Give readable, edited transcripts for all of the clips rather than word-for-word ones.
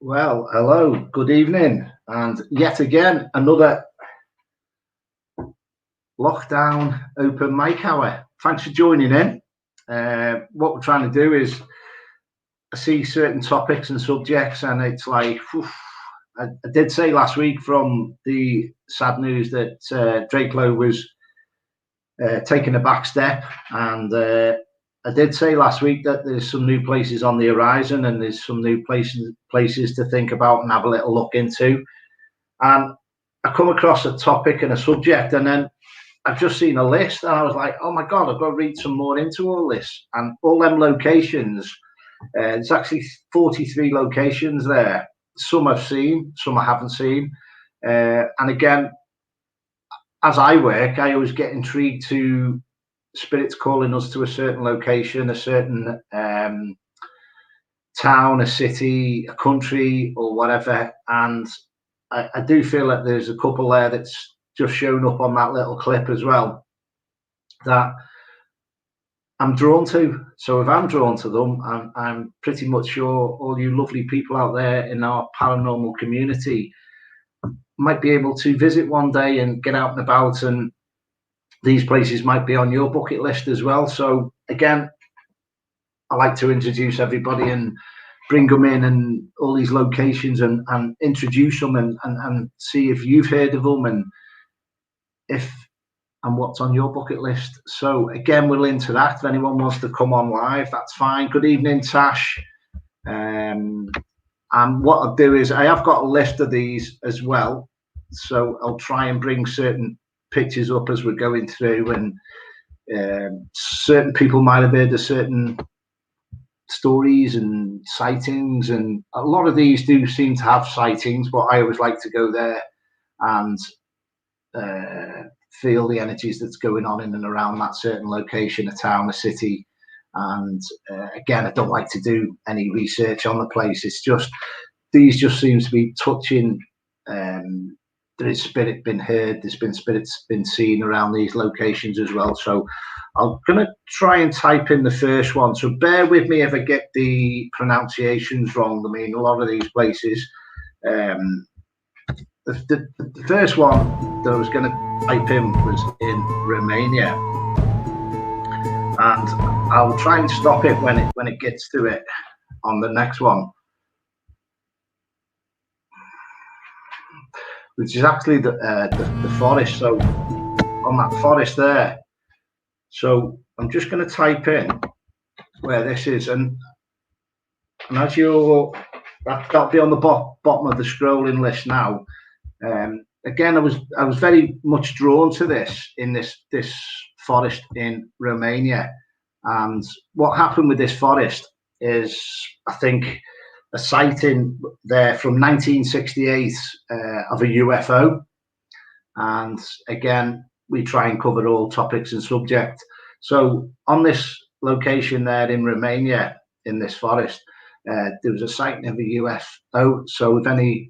Well, hello, good evening, and yet again another lockdown open mic hour. Thanks for joining in. What we're trying to do is I see certain topics and subjects, and it's like, I did say last week from the sad news that Drakelow was taking a back step, and I did say last week that there's some new places on the horizon, and there's some new places to think about and have a little look into. And I come across a topic and a subject, and then I've just seen a list, and I was like, oh my God, I've got to read some more into all this. And all them locations, there's actually 43 locations there. Some I've seen, some I haven't seen. And again, as I work, I always get intrigued to spirits calling us to a certain location, a certain town, a city, a country, or whatever. And I do feel that there's a couple there that's just shown up on that little clip as well that I'm drawn to. So if I'm drawn to them, I'm pretty much sure all you lovely people out there in our paranormal community might be able to visit one day and get out and about, and these places might be on your bucket list as well. So again, I like to introduce everybody and bring them in and all these locations and introduce them and see if you've heard of them and what's on your bucket list. So again, we'll into that. If anyone wants to come on live, that's fine. Good evening, Tash. And what I'll do is I have got a list of these as well. So I'll try and bring certain pictures up as we're going through, and certain people might have heard of certain stories and sightings, and a lot of these do seem to have sightings, but I always like to go there and feel the energies that's going on in and around that certain location, a town, a city. And again, I don't like to do any research on the place. It's just these just seems to be touching. There is spirit been heard, there's been spirits been seen around these locations as well. So I'm going to try and type in the first one. So bear with me if I get the pronunciations wrong. I mean, a lot of these places. The first one that I was going to type in was in Romania. And I'll try and stop it when it gets to it on the next one. which is actually the forest. So on that forest there. So I'm just going to type in where this is, and as that'll be on the bottom of the scrolling list now. Again, I was very much drawn to this in this forest in Romania, and what happened with this forest is, I think, a sighting there from 1968 of a UFO, and again we try and cover all topics and subject. So on this location there in Romania, in this forest, there was a sighting of a UFO. So if any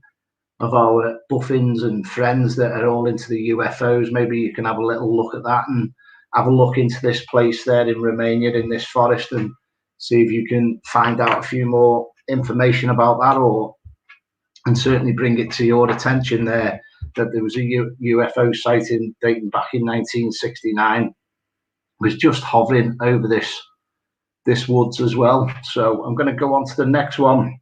of our buffins and friends that are all into the UFOs, maybe you can have a little look at that and have a look into this place there in Romania, in this forest, and see if you can find out a few more information about that, and certainly bring it to your attention there that there was a UFO sighting dating back in 1969, was just hovering over this woods as well. So I'm going to go on to the next one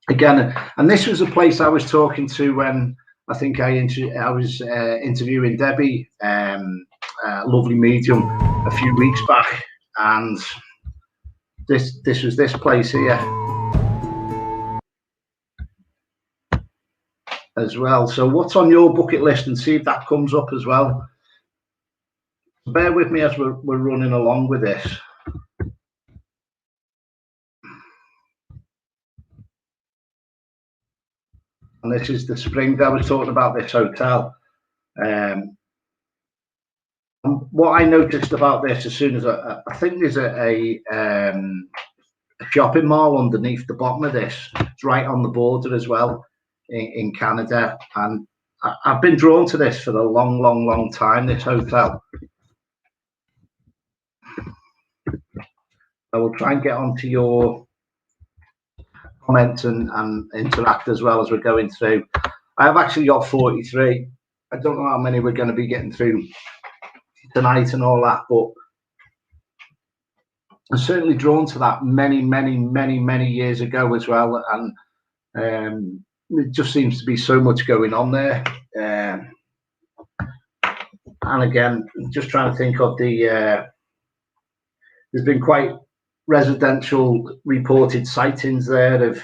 again, and this was a place I was talking to when I think I was interviewing Debbie, lovely medium, a few weeks back, and this was this place here as well. So what's on your bucket list, and see if that comes up as well. Bear with me as we're running along with this. And this is the spring that I was talking about, this hotel. What I noticed about this, as soon as I think there's a shopping mall underneath the bottom of this. It's right on the border as well in Canada, and I've been drawn to this for a long time, this hotel. I will try and get onto your comments and interact as well as we're going through. I have actually got 43. I don't know how many we're going to be getting through tonight and all that, but I'm certainly drawn to that many years ago as well, and it just seems to be so much going on there. And again, just trying to think of there's been quite residential reported sightings there of,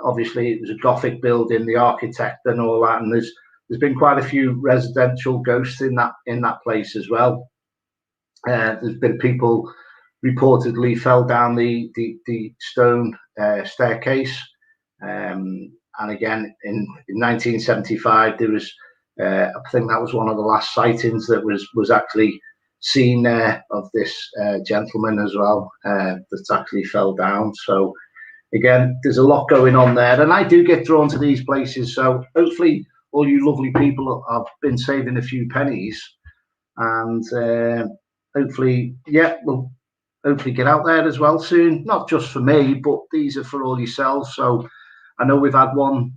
obviously it was a Gothic building, the architect and all that, and there's been quite a few residential ghosts in that place as well. There's been people reportedly fell down the stone staircase, and again in 1975 there was, I think that was one of the last sightings that was actually seen there of this gentleman as well, that actually fell down. So again, there's a lot going on there, and I do get drawn to these places. So hopefully all you lovely people have been saving a few pennies, and hopefully, yeah, we'll hopefully get out there as well soon. Not just for me, but these are for all yourselves. So I know we've had one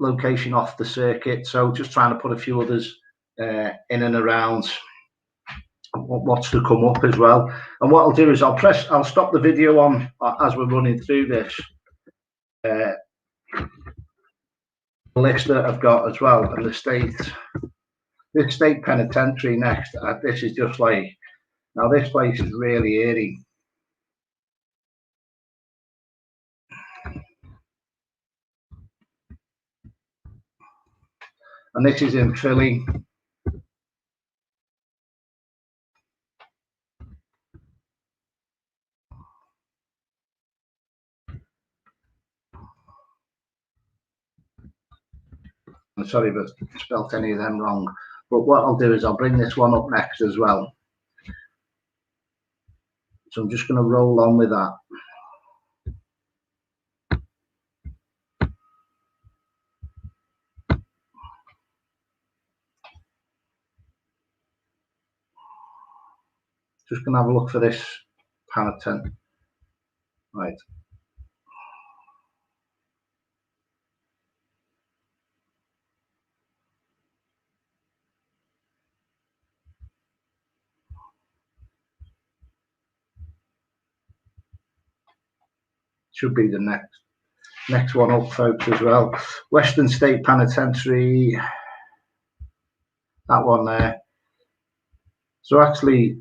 location off the circuit, so just trying to put a few others in and around what's to come up as well. And what I'll do is I'll stop the video on as we're running through this list that I've got as well, and this state penitentiary next. This is just like, now this place is really eerie. And this is in Philly. I'm sorry if I spelt any of them wrong, but what I'll do is I'll bring this one up next as well. So I'm just going to roll on with that. Just going to have a look for this Penitent. Right. Should be the next. next one up, folks, as well. Western State Penitentiary, that one there. So actually,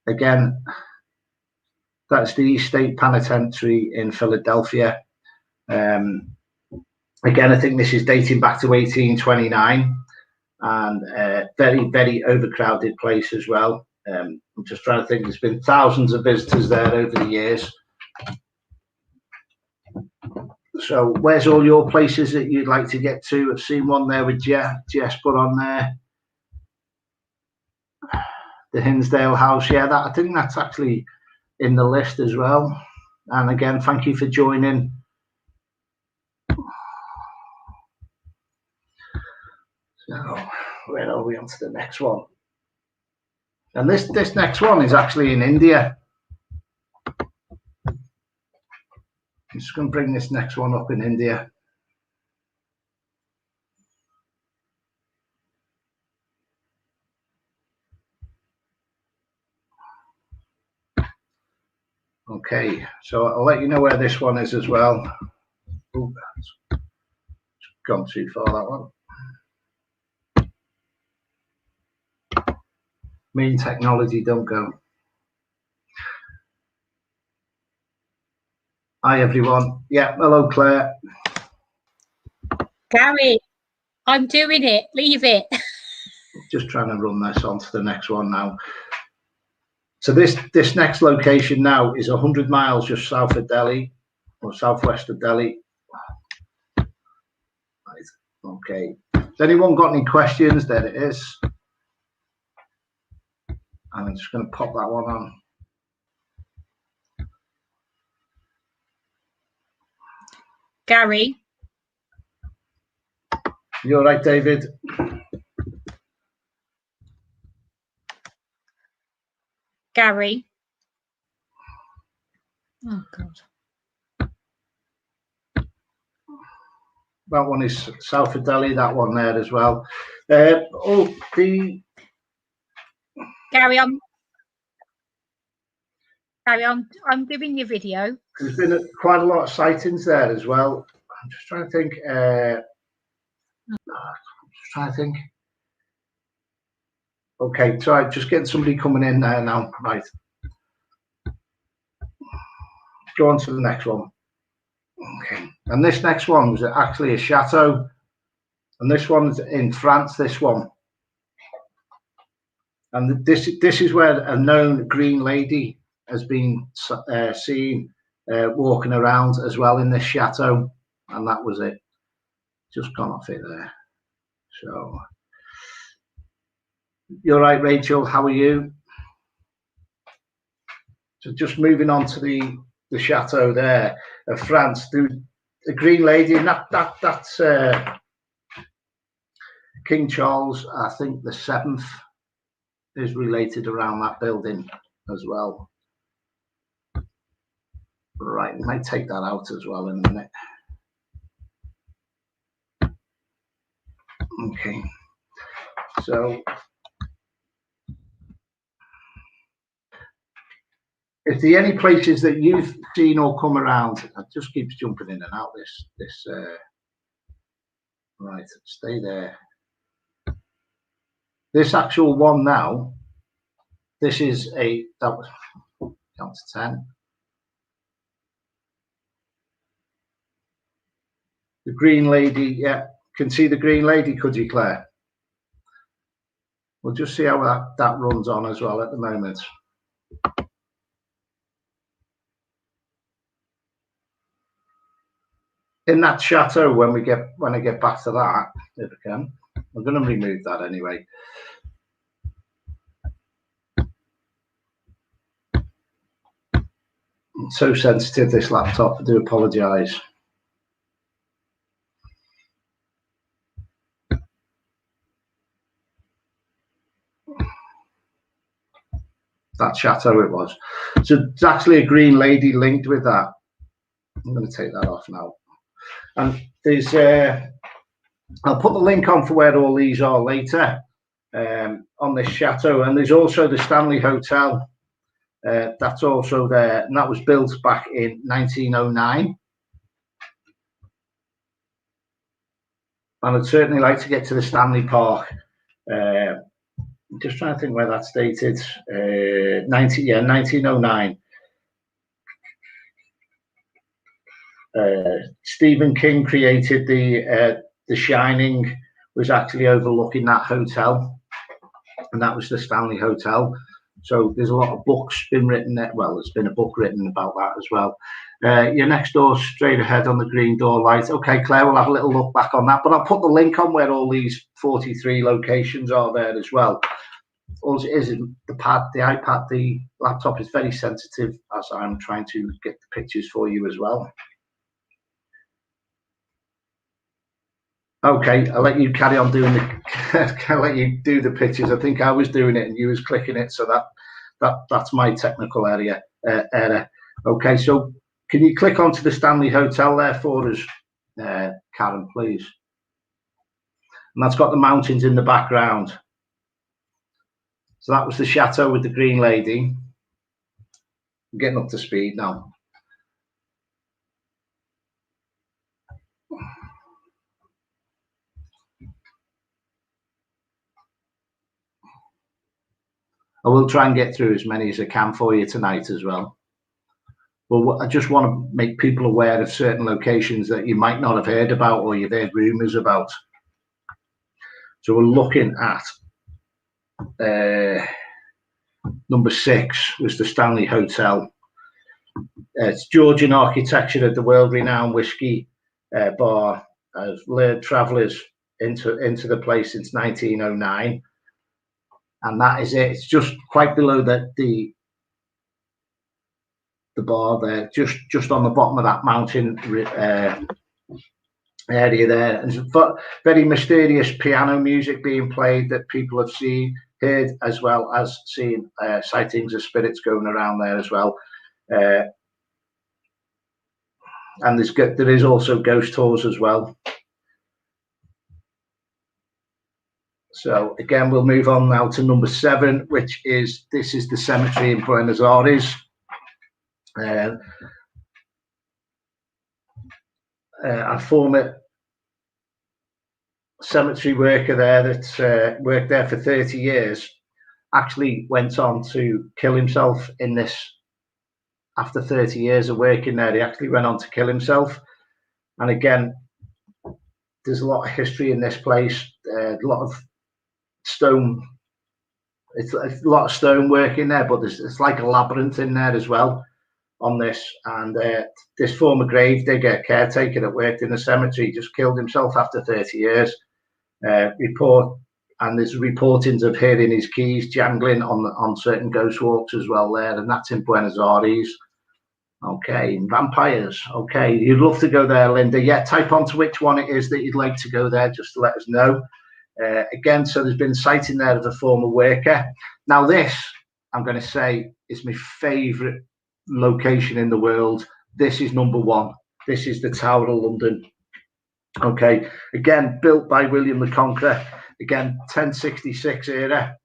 again, that's the East State Penitentiary in Philadelphia. Again, I think this is dating back to 1829, and very, very overcrowded place as well. I'm just trying to think, there's been thousands of visitors there over the years. So where's all your places that you'd like to get to? I've seen one there with Jess put on there. The Hinsdale House, yeah, that, I think that's actually in the list as well. And again, thank you for joining. So where are we on to the next one? And this next one is actually in India. I'm just going to bring this next one up in India. Okay, so I'll let you know where this one is as well. Ooh, that's gone too far, that one. Me and technology don't go. Hi everyone. Yeah, hello Claire. Gary, I'm doing it. Leave it. Just trying to run this on to the next one now. So this next location now is 100 miles just south of Delhi, or southwest of Delhi. Right. Okay. Has anyone got any questions? There it is. And I'm just going to pop that one on. Gary. You all right, David? Gary. Oh, God. That one is south of Delhi, that one there as well. Gary, I'm doing your video. There's been quite a lot of sightings there as well. I'm just trying to think. Okay, so just getting somebody coming in there now. Right. Go on to the next one. Okay. And this next one was actually a chateau. And this one's in France, this one. And this is where a known green lady has been seen walking around as well in this chateau. And that was it. Just gone off it there. So, you're right, Rachel. How are you? So just moving on to the chateau there of France. The green lady, and that's King Charles, I think the 7th, is related around that building as well. Right, we might take that out as well in a minute. Okay, so if there are any places that you've seen or come around, it just keeps jumping in and out. This right, stay there. This actual one now, this is that was count to 10. The green lady, yeah, can see the green lady, could you, Claire? We'll just see how that runs on as well at the moment. In that chateau, when I get back to that, if I can, I'm going to remove that anyway. It's so sensitive, this laptop. I do apologise. That chateau it was. So it's actually a green lady linked with that. I'm going to take that off now. And there's I'll put the link on for where all these are later on this chateau. And there's also the Stanley Hotel. That's also there, and that was built back in 1909. And I'd certainly like to get to the Stanley Park. I'm just trying to think where that's dated. 1909. Stephen King created The Shining, was actually overlooking that hotel, and that was the Stanley Hotel. So there's a lot of books been written there. Well, there's been a book written about that as well. Your next door straight ahead on the green door light. Okay, Claire, we'll have a little look back on that, but I'll put the link on where all these 43 locations are there as well. All it is the iPad, the laptop is very sensitive as I'm trying to get the pictures for you as well. Okay, I'll let you carry on doing I'll let you do the pictures. I think I was doing it and you was clicking it, so that's my technical error. Okay, so can you click onto the Stanley Hotel there for us, Karen, please? And that's got the mountains in the background. So that was the chateau with the green lady. I'm getting up to speed now. I will try and get through as many as I can for you tonight as well. Well, I just want to make people aware of certain locations that you might not have heard about or you've heard rumours about. So we're looking at number 6 was the Stanley Hotel. It's Georgian architecture of the world-renowned whiskey bar has lured travellers into the place since 1909. And that is it. It's just quite below the bar there, just on the bottom of that mountain area there. And very mysterious piano music being played that people have heard, as well as seen sightings of spirits going around there as well. And there is also ghost tours as well. So again, we'll move on now to number 7, which is this is the cemetery in Buenos Aires. A former cemetery worker there that worked there for 30 years actually went on to kill himself in this. After 30 years of working there, he actually went on to kill himself. And again, there's a lot of history in this place, a lot of stone. It's a lot of stone work in there, but it's like a labyrinth in there as well on this. And this former grave digger caretaker that worked in the cemetery just killed himself after 30 years. And there's reportings of hearing his keys jangling on certain ghost walks as well there, and that's in Buenos Aires. Okay, vampires. Okay, you'd love to go there, Linda. Yeah, type onto which one it is that you'd like to go there, just to let us know. Again, so there's been a sighting there of a former worker. Now this, I'm going to say, is my favourite location in the world. This is number 1. This is the Tower of London. Okay, again, built by William the Conqueror. Again, 1066 era.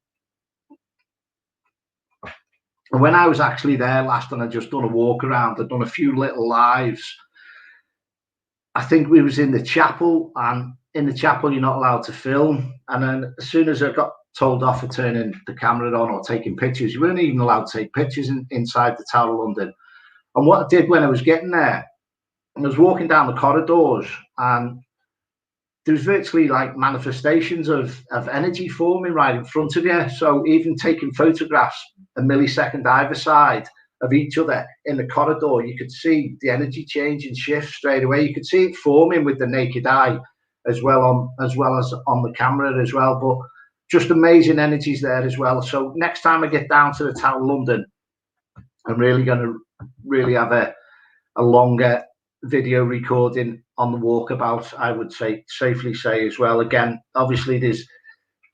And when I was actually there last and I'd just done a walk around, I'd done a few little lives. I think we was in the chapel, and in the chapel you're not allowed to film. And then as soon as I got told off for turning the camera on or taking pictures, you weren't even allowed to take pictures inside the Tower of London. And what I did when I was getting there, I was walking down the corridors, and there was virtually like manifestations of energy forming right in front of you. So even taking photographs a millisecond either side of each other in the corridor, you could see the energy change and shift straight away. You could see it forming with the naked eye as well as on the camera as well. But just amazing energies there as well. So next time I get down to the Tower of London, I'm really going to have a longer video recording on the walkabout, I would safely say as well. Again, obviously there's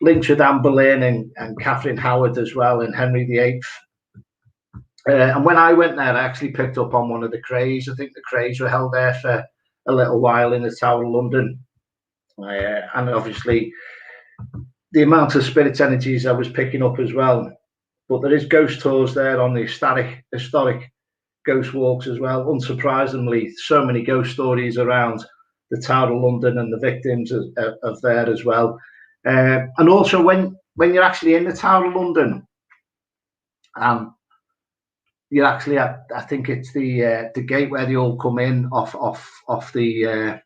links with Anne Boleyn and Catherine Howard as well, and Henry VIII. And when I went there, I actually picked up on one of the crays. I think the crays were held there for a little while in the Tower of London. And obviously the amount of spirit energies I was picking up as well. But there is ghost tours there on the historic ghost walks as well. Unsurprisingly, so many ghost stories around the Tower of London and the victims of there as well. And also when you're actually in the Tower of London, you're actually at, I think it's the gate where they all come in off the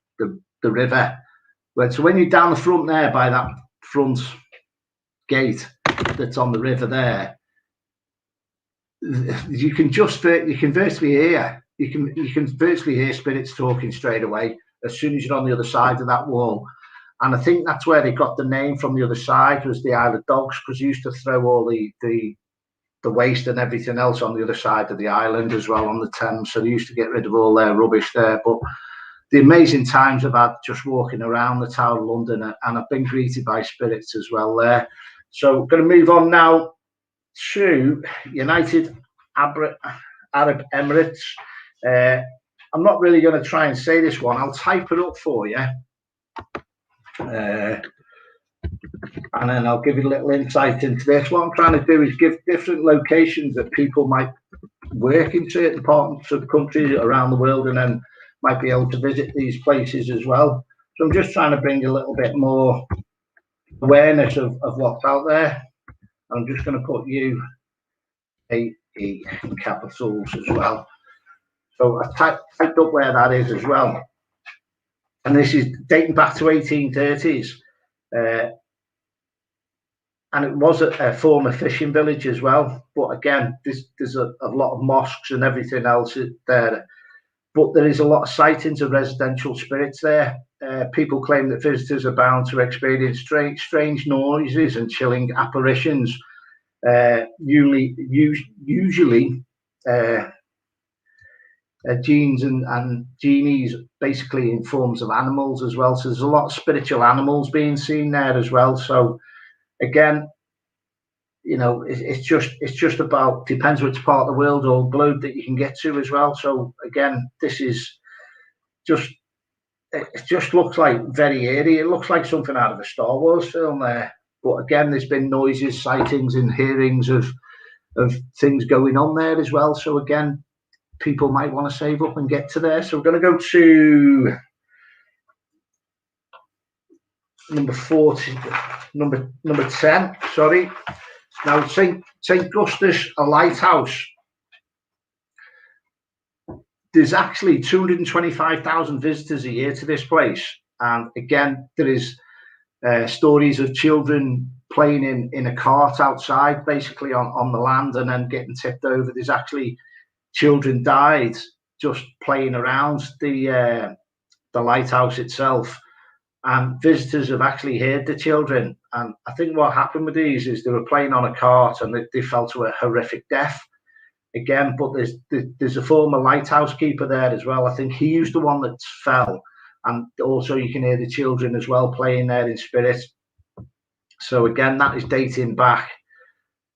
river. So when you're down the front there by that front gate that's on the river there, you can virtually hear spirits talking straight away as soon as you're on the other side of that wall. And I think that's where they got the name from. The other side was the Isle of Dogs, because they used to throw all the waste and everything else on the other side of the island as well, on the Thames. So they used to get rid of all their rubbish there. But the amazing times I've had just walking around the Tower of London, and I've been greeted by spirits as well there. So I'm going to move on now to United Arab Emirates. I'm not really going to try and say this one. I'll type it up for you. And then I'll give you a little insight into this. What I'm trying to do is give different locations that people might work in certain parts of the country around the world, and then might be able to visit these places as well. So I'm just trying to bring a little bit more awareness of what's out there. I'm just going to put UAE in capitals as well. So I typed up where that is as well. And this is dating back to 1830s. And it was a former fishing village as well. But again, there's a lot of mosques and everything else there. But there is a lot of sightings of residential spirits there. People claim that visitors are bound to experience strange noises and chilling apparitions. Usually genes and genies, basically in forms of animals as well. So there's a lot of spiritual animals being seen there as well. So again, you know, it's just about, depends which part of the world or globe that you can get to as well. So again, this is just, it just looks like very eerie. It looks like something out of a Star Wars film there. But again, there's been noises, sightings and hearings of things going on there as well. So again, people might want to save up and get to there. So we're going to go to number 10, sorry. Now, St. Gustus Lighthouse. There's actually 225,000 visitors a year to this place. And again, there is stories of children playing in a cart outside, basically on the land, and then getting tipped over. There's actually children died just playing around the lighthouse itself. And visitors have actually heard the children. And I think what happened with these is they were playing on a cart and they fell to a horrific death. Again, but there's a former lighthouse keeper there as well. I think he was the one that fell. And also you can hear the children as well playing there in spirit. So again, that is dating back.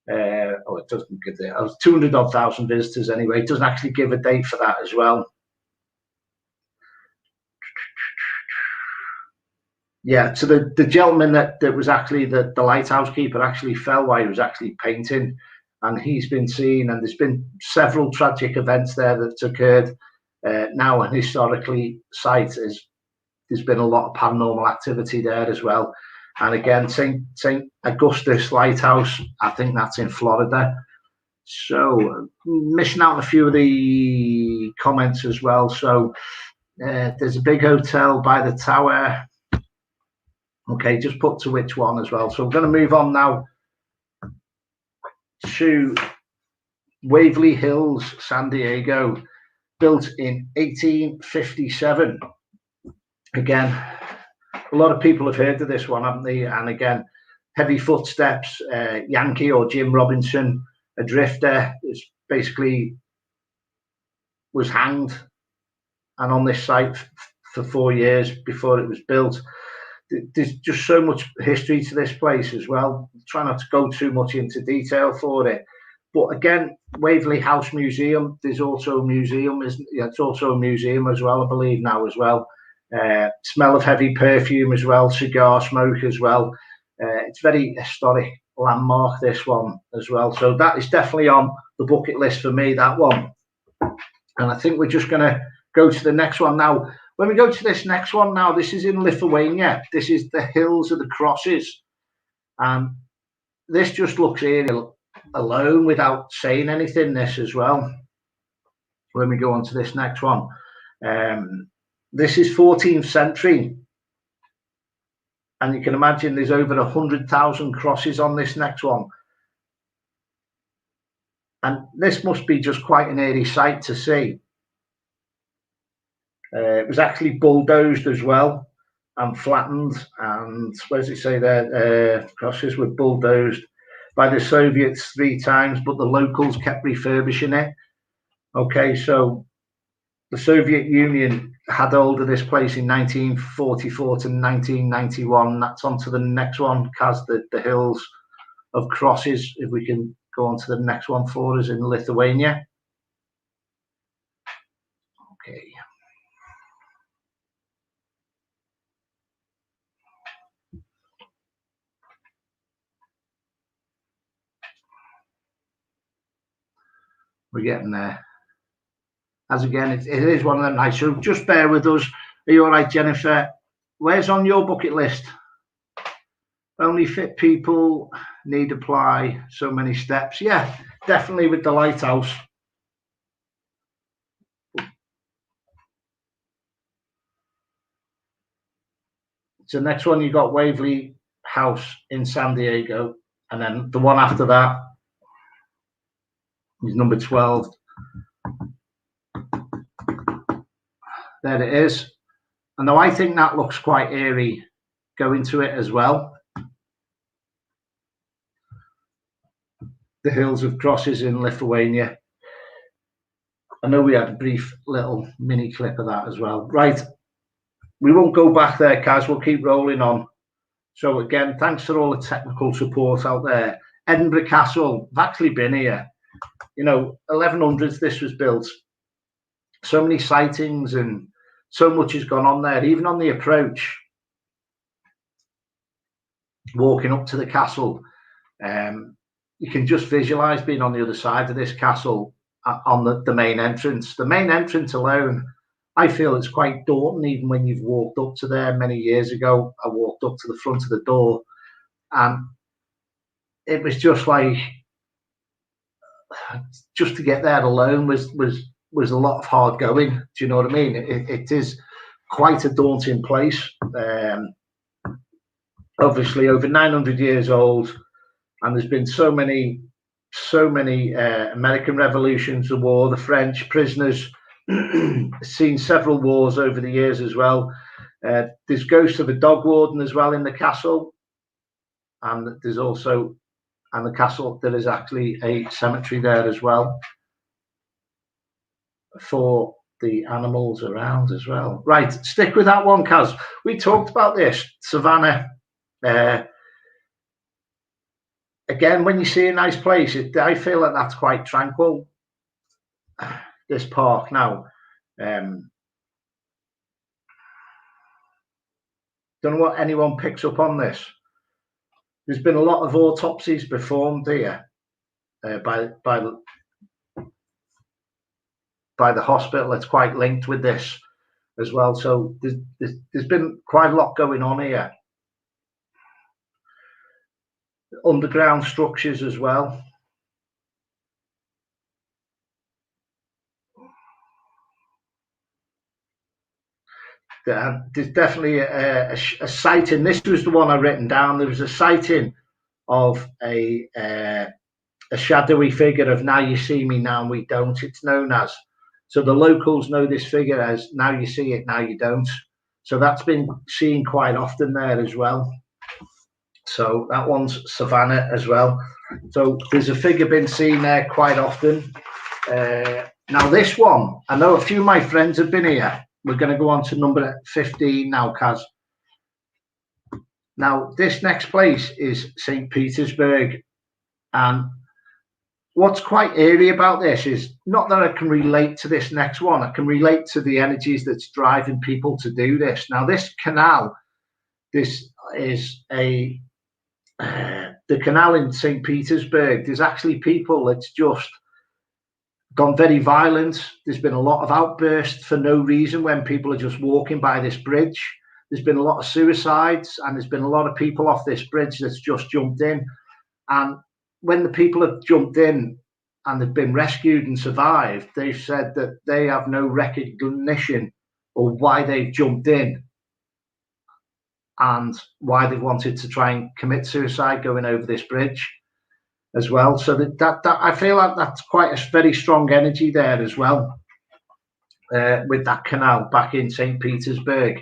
It doesn't give it. 200,000 visitors anyway. It doesn't actually give a date for that as well. Yeah, so the gentleman that was actually the lighthouse keeper actually fell while he was actually painting, and he's been seen, and there's been several tragic events there that's occurred. Now an historically site there's been a lot of paranormal activity there as well. And again, St. Augustus Lighthouse, I think that's in Florida. So missing out on a few of the comments as well. So there's a big hotel by the tower. Okay, just put to which one as well. So we're going to move on now to Waverly Hills, San Diego, built in 1857. Again, a lot of people have heard of this one, haven't they? And again, heavy footsteps, Yankee or Jim Robinson, a drifter, is basically was hanged and on this site for 4 years before it was built. There's just so much history to this place as well. Try not to go too much into detail for it. But again, Waverly House Museum, there's also a museum, isn't it? It's also a museum as well, I believe now as well. Smell of heavy perfume as well, cigar smoke as well. It's very historic landmark, this one as well. So that is definitely on the bucket list for me, that one. And I think we're just going to go to the next one now. When we go to this next one now, this is in Lithuania. This is the Hills of the Crosses. And this just looks eerie alone without saying anything, this as well. When we go on to this next one. This is 14th century. And you can imagine there's over 100,000 crosses on this next one. And this must be just quite an eerie sight to see. It was actually bulldozed as well and flattened. And where does it say there? Crosses were bulldozed by the Soviets 3 times, but the locals kept refurbishing it. Okay, so the Soviet Union had hold of this place in 1944 to 1991. That's on to the next one, Kaz, the Hills of Crosses. If we can go on to the next one for us in Lithuania. Okay. We're getting there. As again, it is one of them nights. So just bear with us. Are you all right, Jennifer? Where's on your bucket list? Only fit people need apply so many steps. Yeah, definitely with the lighthouse. So next one, you got Waverley House in San Diego. And then the one after that is number 12. There it is. And now I think that looks quite eerie. Go into it as well. The Hills of Crosses in Lithuania. I know we had a brief little mini clip of that as well. Right. We won't go back there, Kaz. We'll keep rolling on. So again, thanks for all the technical support out there. Edinburgh Castle. I've actually been here. You know, 1100s this was built. So many sightings and so much has gone on there, even on the approach. Walking up to the castle, you can just visualize being on the other side of this castle on the main entrance. The main entrance alone, I feel it's quite daunting, even when you've walked up to there many years ago. I walked up to the front of the door and it was just like, just to get there alone was a lot of hard going. Do you know what I mean? It is quite a daunting place. Obviously over 900 years old, and there's been so many American revolutions, the war, the French prisoners, seen several wars over the years as well. There's ghosts of a dog warden as well in the castle, and there's also, and the castle, there is actually a cemetery there as well for the animals around as well. Right, stick with that one, Kaz. We talked about this, Savannah. Again, when you see a nice place, I feel like that's quite tranquil, this park now. Don't know what anyone picks up on this. There's been a lot of autopsies performed here by the hospital. It's quite linked with this as well. So there's been quite a lot going on here. Underground structures as well. There's definitely a sighting. This was the one I written down. There was a sighting of a shadowy figure of "Now you see me, now we don't." It's known as. So the locals know this figure as "Now you see it, now you don't." So that's been seen quite often there as well. So that one's Savannah as well. So there's a figure been seen there quite often. Now this one, I know a few of my friends have been here. We're going to go on to number 15 now, Kaz. Now this next place is St. Petersburg, and what's quite eerie about this is not that I can relate to this next one. I can relate to the energies that's driving people to do this. Now this canal, this is the canal in St. Petersburg. There's actually people that's just gone very violent. There's been a lot of outbursts for no reason when people are just walking by this bridge. There's been a lot of suicides, and there's been a lot of people off this bridge that's just jumped in. And when the people have jumped in and they've been rescued and survived, they've said that they have no recognition of why they've jumped in and why they've wanted to try and commit suicide going over this bridge as well. So that I feel like that's quite a very strong energy there as well, with that canal back in St. Petersburg.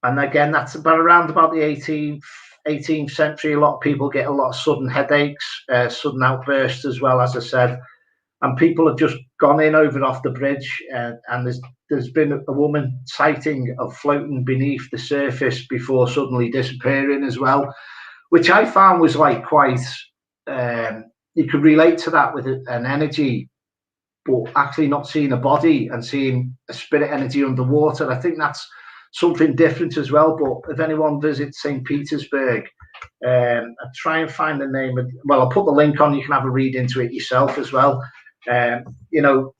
And again, that's around about the 18th century. A lot of people get a lot of sudden headaches, sudden outbursts as well, as I said. And people have just gone in over off the bridge, and there's been a woman sighting of floating beneath the surface before suddenly disappearing as well, which I found was like quite, you could relate to that with an energy, but actually not seeing a body and seeing a spirit energy underwater. I think that's something different as well. But if anyone visits St. Petersburg, I'll try and find the name of, well, I'll put the link on, you can have a read into it yourself as well. You know,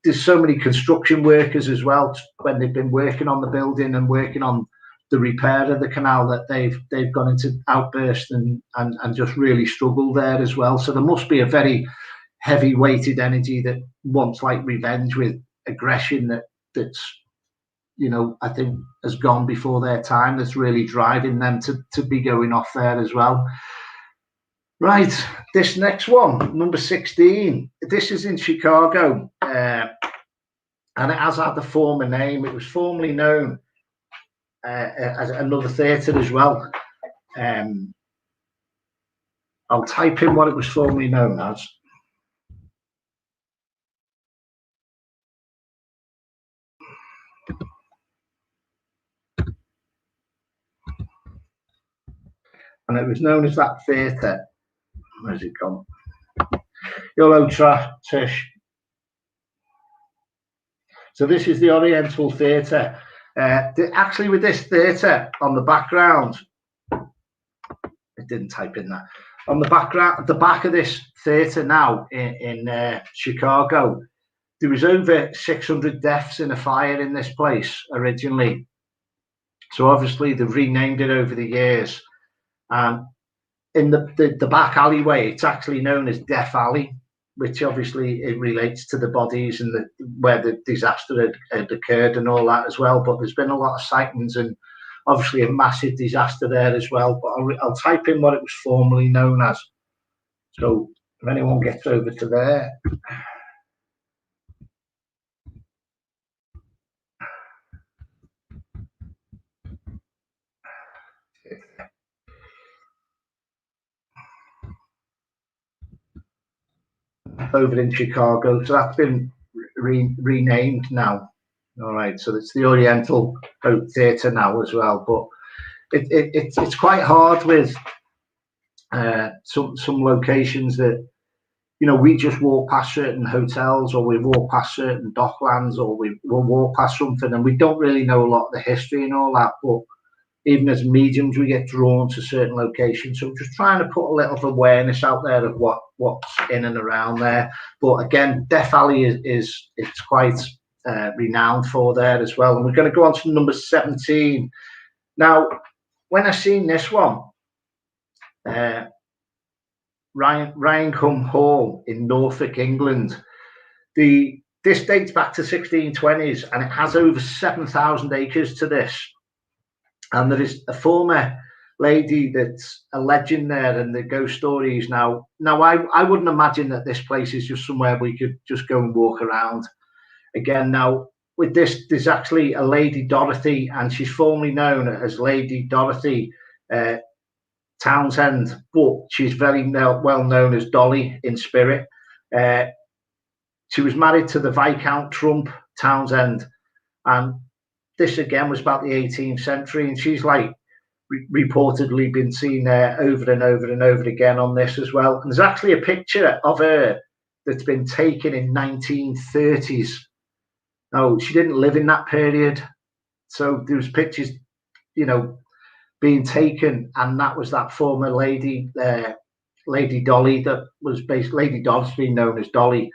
there's so many construction workers as well, when they've been working on the building and working on the repair of the canal, that they've gone into outbursts and just really struggled there as well. So there must be a very heavy weighted energy that wants like revenge with aggression that's, you know, I think has gone before their time, that's really driving them to be going off there as well. Right, this next one, number 16. This is in Chicago, and it has had the former name. It was formerly known as another theatre as well. I'll type in what it was formerly known as. And it was known as that theatre. Where's it gone? Hello, Tish. So this is the Oriental Theatre. Actually, with this theatre on the background, it didn't type in that. On the background, the back of this theatre now in Chicago, there was over 600 deaths in a fire in this place originally. So obviously they've renamed it over the years. In the back alleyway, it's actually known as Death Alley, which obviously it relates to the bodies and where the disaster had occurred and all that as well. But there's been a lot of sightings and obviously a massive disaster there as well. But I'll type in what it was formerly known as. So if anyone gets over to there. Over in Chicago, so that's been renamed now. All right, so it's the Oriental Theatre now as well. But it's quite hard with some locations that, you know, we just walk past certain hotels, or we walk past certain docklands, or we'll walk past something, and we don't really know a lot of the history and all that. But even as mediums, we get drawn to certain locations. So just trying to put a little awareness out there of what's in and around there. But again, Death Alley is quite renowned for there as well. And we're going to go on to number 17. Now, when I seen this one, Rhinecombe Hall in Norfolk, England, this dates back to 1620s, and it has over 7,000 acres to this. And there is a former lady that's a legend there, and the ghost stories now. I wouldn't imagine that this place is just somewhere we could just go and walk around. Again, now with this, there's actually a Lady Dorothy, and she's formerly known as Lady Dorothy Townsend, but she's very well known as Dolly in spirit. She was married to the Viscount Trump Townsend, and this again was about the 18th century, and she's like reportedly been seen there over and over and over again on this as well. And there's actually a picture of her that's been taken in 1930s. Now, she didn't live in that period, so there was pictures, you know, being taken, and that was that former lady there Lady Dolly, that was based. Lady Dodd's been known as Dolly,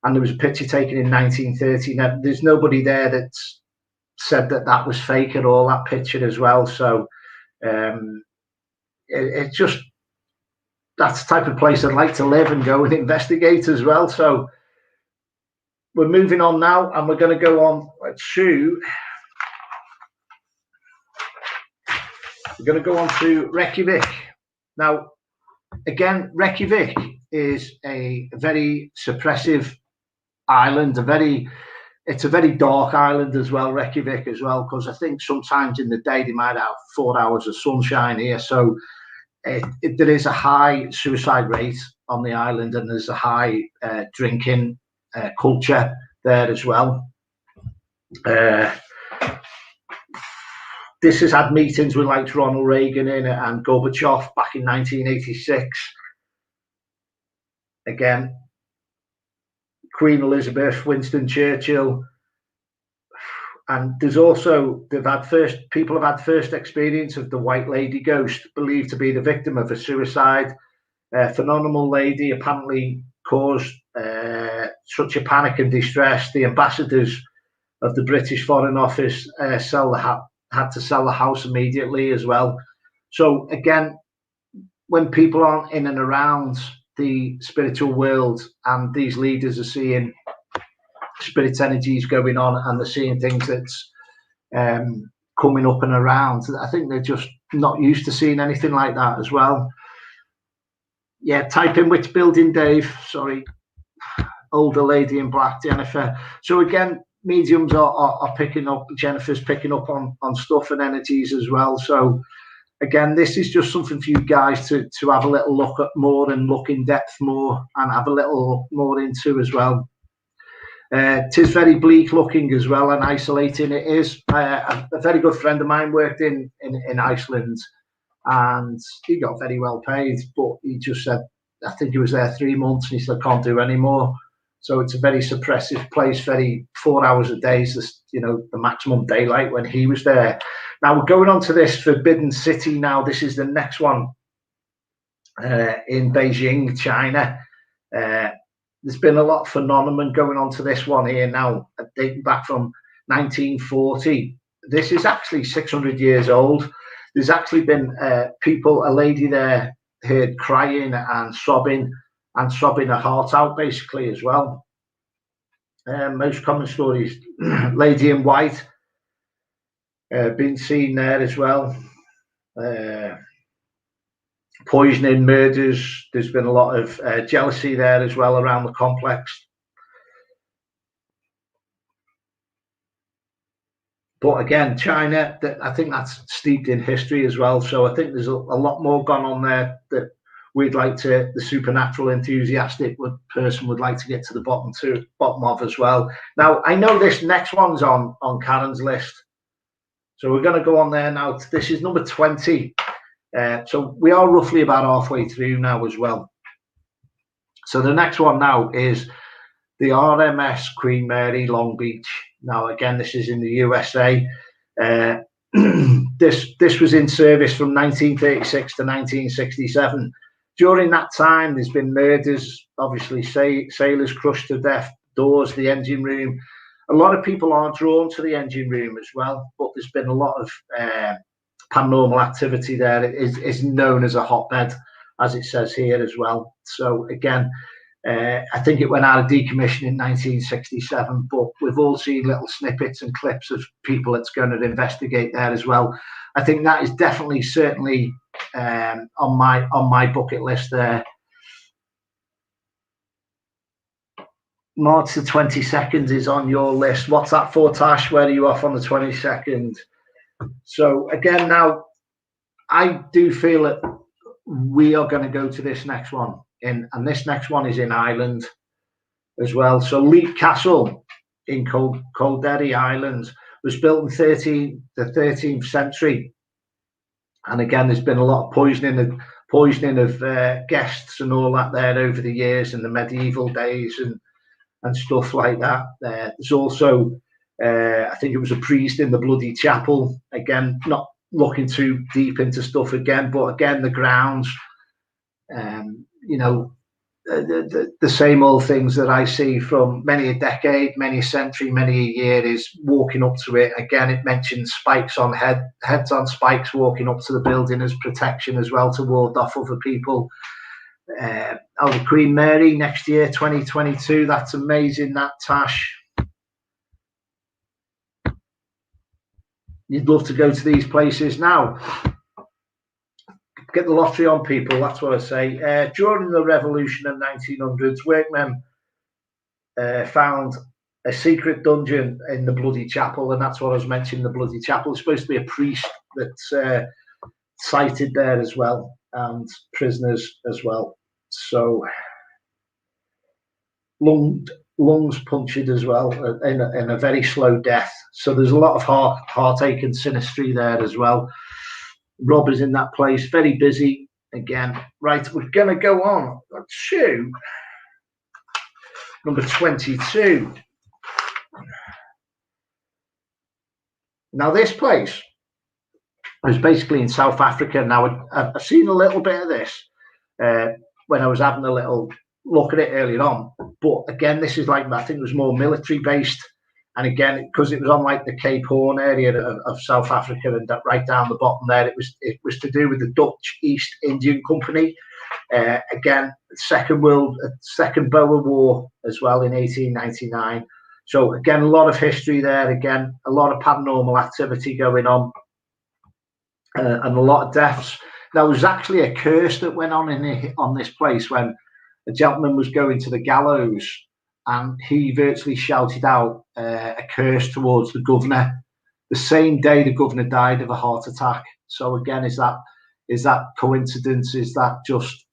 and there was a picture taken in 1930. Now, there's nobody there that's said that that was fake at all. That picture as well. So it's just that's the type of place I'd like to live and go and investigate as well. So we're moving on now, and we're going to go on to. We're going to go on to Reykjavik. Now, again, Reykjavik is a very suppressive island. It's a very dark island as well, Reykjavik as well, because I think sometimes in the day they might have 4 hours of sunshine here. So there is a high suicide rate on the island, and there's a high drinking culture there as well. This has had meetings with like Ronald Reagan in it and Gorbachev back in 1986. Again, Queen Elizabeth, Winston Churchill, and there's also people have had first experience of the White Lady ghost, believed to be the victim of a suicide. Phenomenal lady apparently caused such a panic and distress. The ambassadors of the British Foreign Office had to sell the house immediately as well. So again, when people aren't in and around the spiritual world and these leaders are seeing spirit energies going on and they're seeing things that's coming up and around, I think they're just not used to seeing anything like that as well. Yeah, type in which building, Dave. Sorry, older lady in black, Jennifer. So again, mediums are picking up. Jennifer's picking up on stuff and energies as well. So again, this is just something for you guys to have a little look at more and look in depth more and have a little more into as well. It is very bleak looking as well and isolating. It is. A very good friend of mine worked in Iceland, and he got very well paid, but he just said, I think he was there 3 months, and he said, can't do any more. So it's a very suppressive place, very 4 hours a day, so, the maximum daylight when he was there. Now we're going on to this Forbidden City now. This is the next one in Beijing, China. There's been a lot of phenomenon going on to this one here now, dating back from 1940. This is actually 600 years old. There's actually been a lady there heard crying and sobbing her heart out, basically, as well. Most common stories, lady in white, been seen there as well. Poisoning, murders. There's been a lot of jealousy there as well around the complex. But again, China, I think that's steeped in history as well. So I think there's a lot more gone on there that we'd like to, the supernatural enthusiastic person would like to get to the bottom of as well. Now, I know this next one's on Karen's list. So we're going to go on there now. This is number 20. So we are roughly about halfway through now as well. So the next one now is the RMS Queen Mary, Long Beach. Now, again, this is in the USA. This was in service from 1936 to 1967. During that time, there's been murders, obviously, sailors crushed to death, doors, the engine room. A lot of people are drawn to the engine room as well, but there's been a lot of paranormal activity there. It is known as a hotbed, as it says here as well. So again, I think it went out of decommission in 1967, but we've all seen little snippets and clips of people that's going to investigate there as well. I think that is definitely, certainly on my bucket list there. March the 22nd is on your list. What's that for, Tash? Where are you off on the 22nd? So again, now I do feel that we are going to go to this next one, and this next one is in Ireland as well. So Leap Castle in Kildare Island was built in the 13th century, and again, there's been a lot of poisoning of guests and all that there over the years in the medieval days and stuff like that. There's also I think it was a priest in the Bloody Chapel. Again, not looking too deep into stuff again, but again, the grounds, you know, the same old things that I see from many a decade, many a century, many a year is walking up to it. Again, it mentions spikes on heads on spikes walking up to the building as protection as well, to ward off other people. The Queen Mary next year, 2022. That's amazing, that, Tash. You'd love to go to these places now. Get the lottery on, people. That's what I say. During the revolution of 1900s, workmen found a secret dungeon in the Bloody Chapel, and that's what I was mentioning. The Bloody Chapel is supposed to be a priest that's sighted there as well, and prisoners as well. So lungs punctured as well in a very slow death. So there's a lot of heartache and sinistry there as well. Robbers in that place, very busy again. Right, we're going to go on to number 22. Now, this place is basically in South Africa. Now, I've seen a little bit of this when I was having a little look at it earlier on. But again, this is like, I think it was more military based. And again, because it was on like the Cape Horn area of South Africa, and right down the bottom there, it was to do with the Dutch East Indian Company. Again, Second Boer War as well in 1899. So again, a lot of history there. Again, a lot of paranormal activity going on, and a lot of deaths. Now, there was actually a curse that went on this place when a gentleman was going to the gallows, and he virtually shouted out a curse towards the governor. The same day the governor died of a heart attack. So again, is that coincidence? Is that just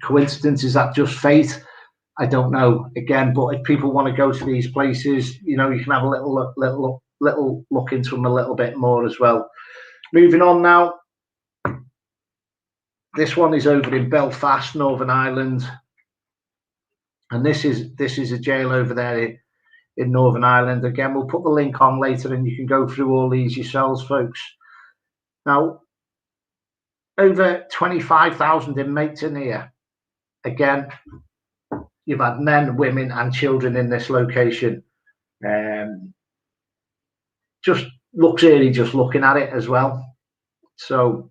coincidence? Is that just fate? I don't know. Again, but if people want to go to these places, you know, you can have a little look into them a little bit more as well. Moving on now. This one is over in Belfast, Northern Ireland. And this is a jail over there in Northern Ireland. Again, we'll put the link on later and you can go through all these yourselves, folks. Now, over 25,000 inmates in here. Again, you've had men, women and children in this location. Just looks eerie just looking at it as well. So,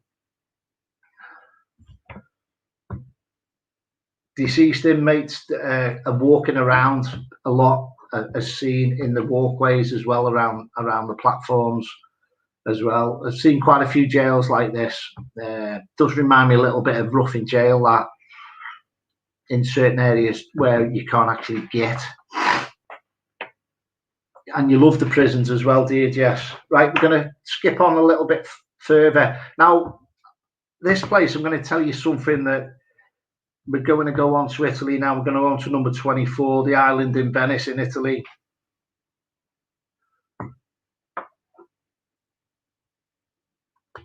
deceased inmates are walking around a lot, as seen in the walkways as well, around the platforms as well. I've seen quite a few jails like this. Does remind me a little bit of Rough in Jail, that in certain areas where you can't actually get. And you love the prisons as well, do you, Jess? Right, we're going to skip on a little bit further. Now, this place, I'm going to tell you something that we're going to go on to Italy now. We're going to go on to number 24, the island in Venice in Italy.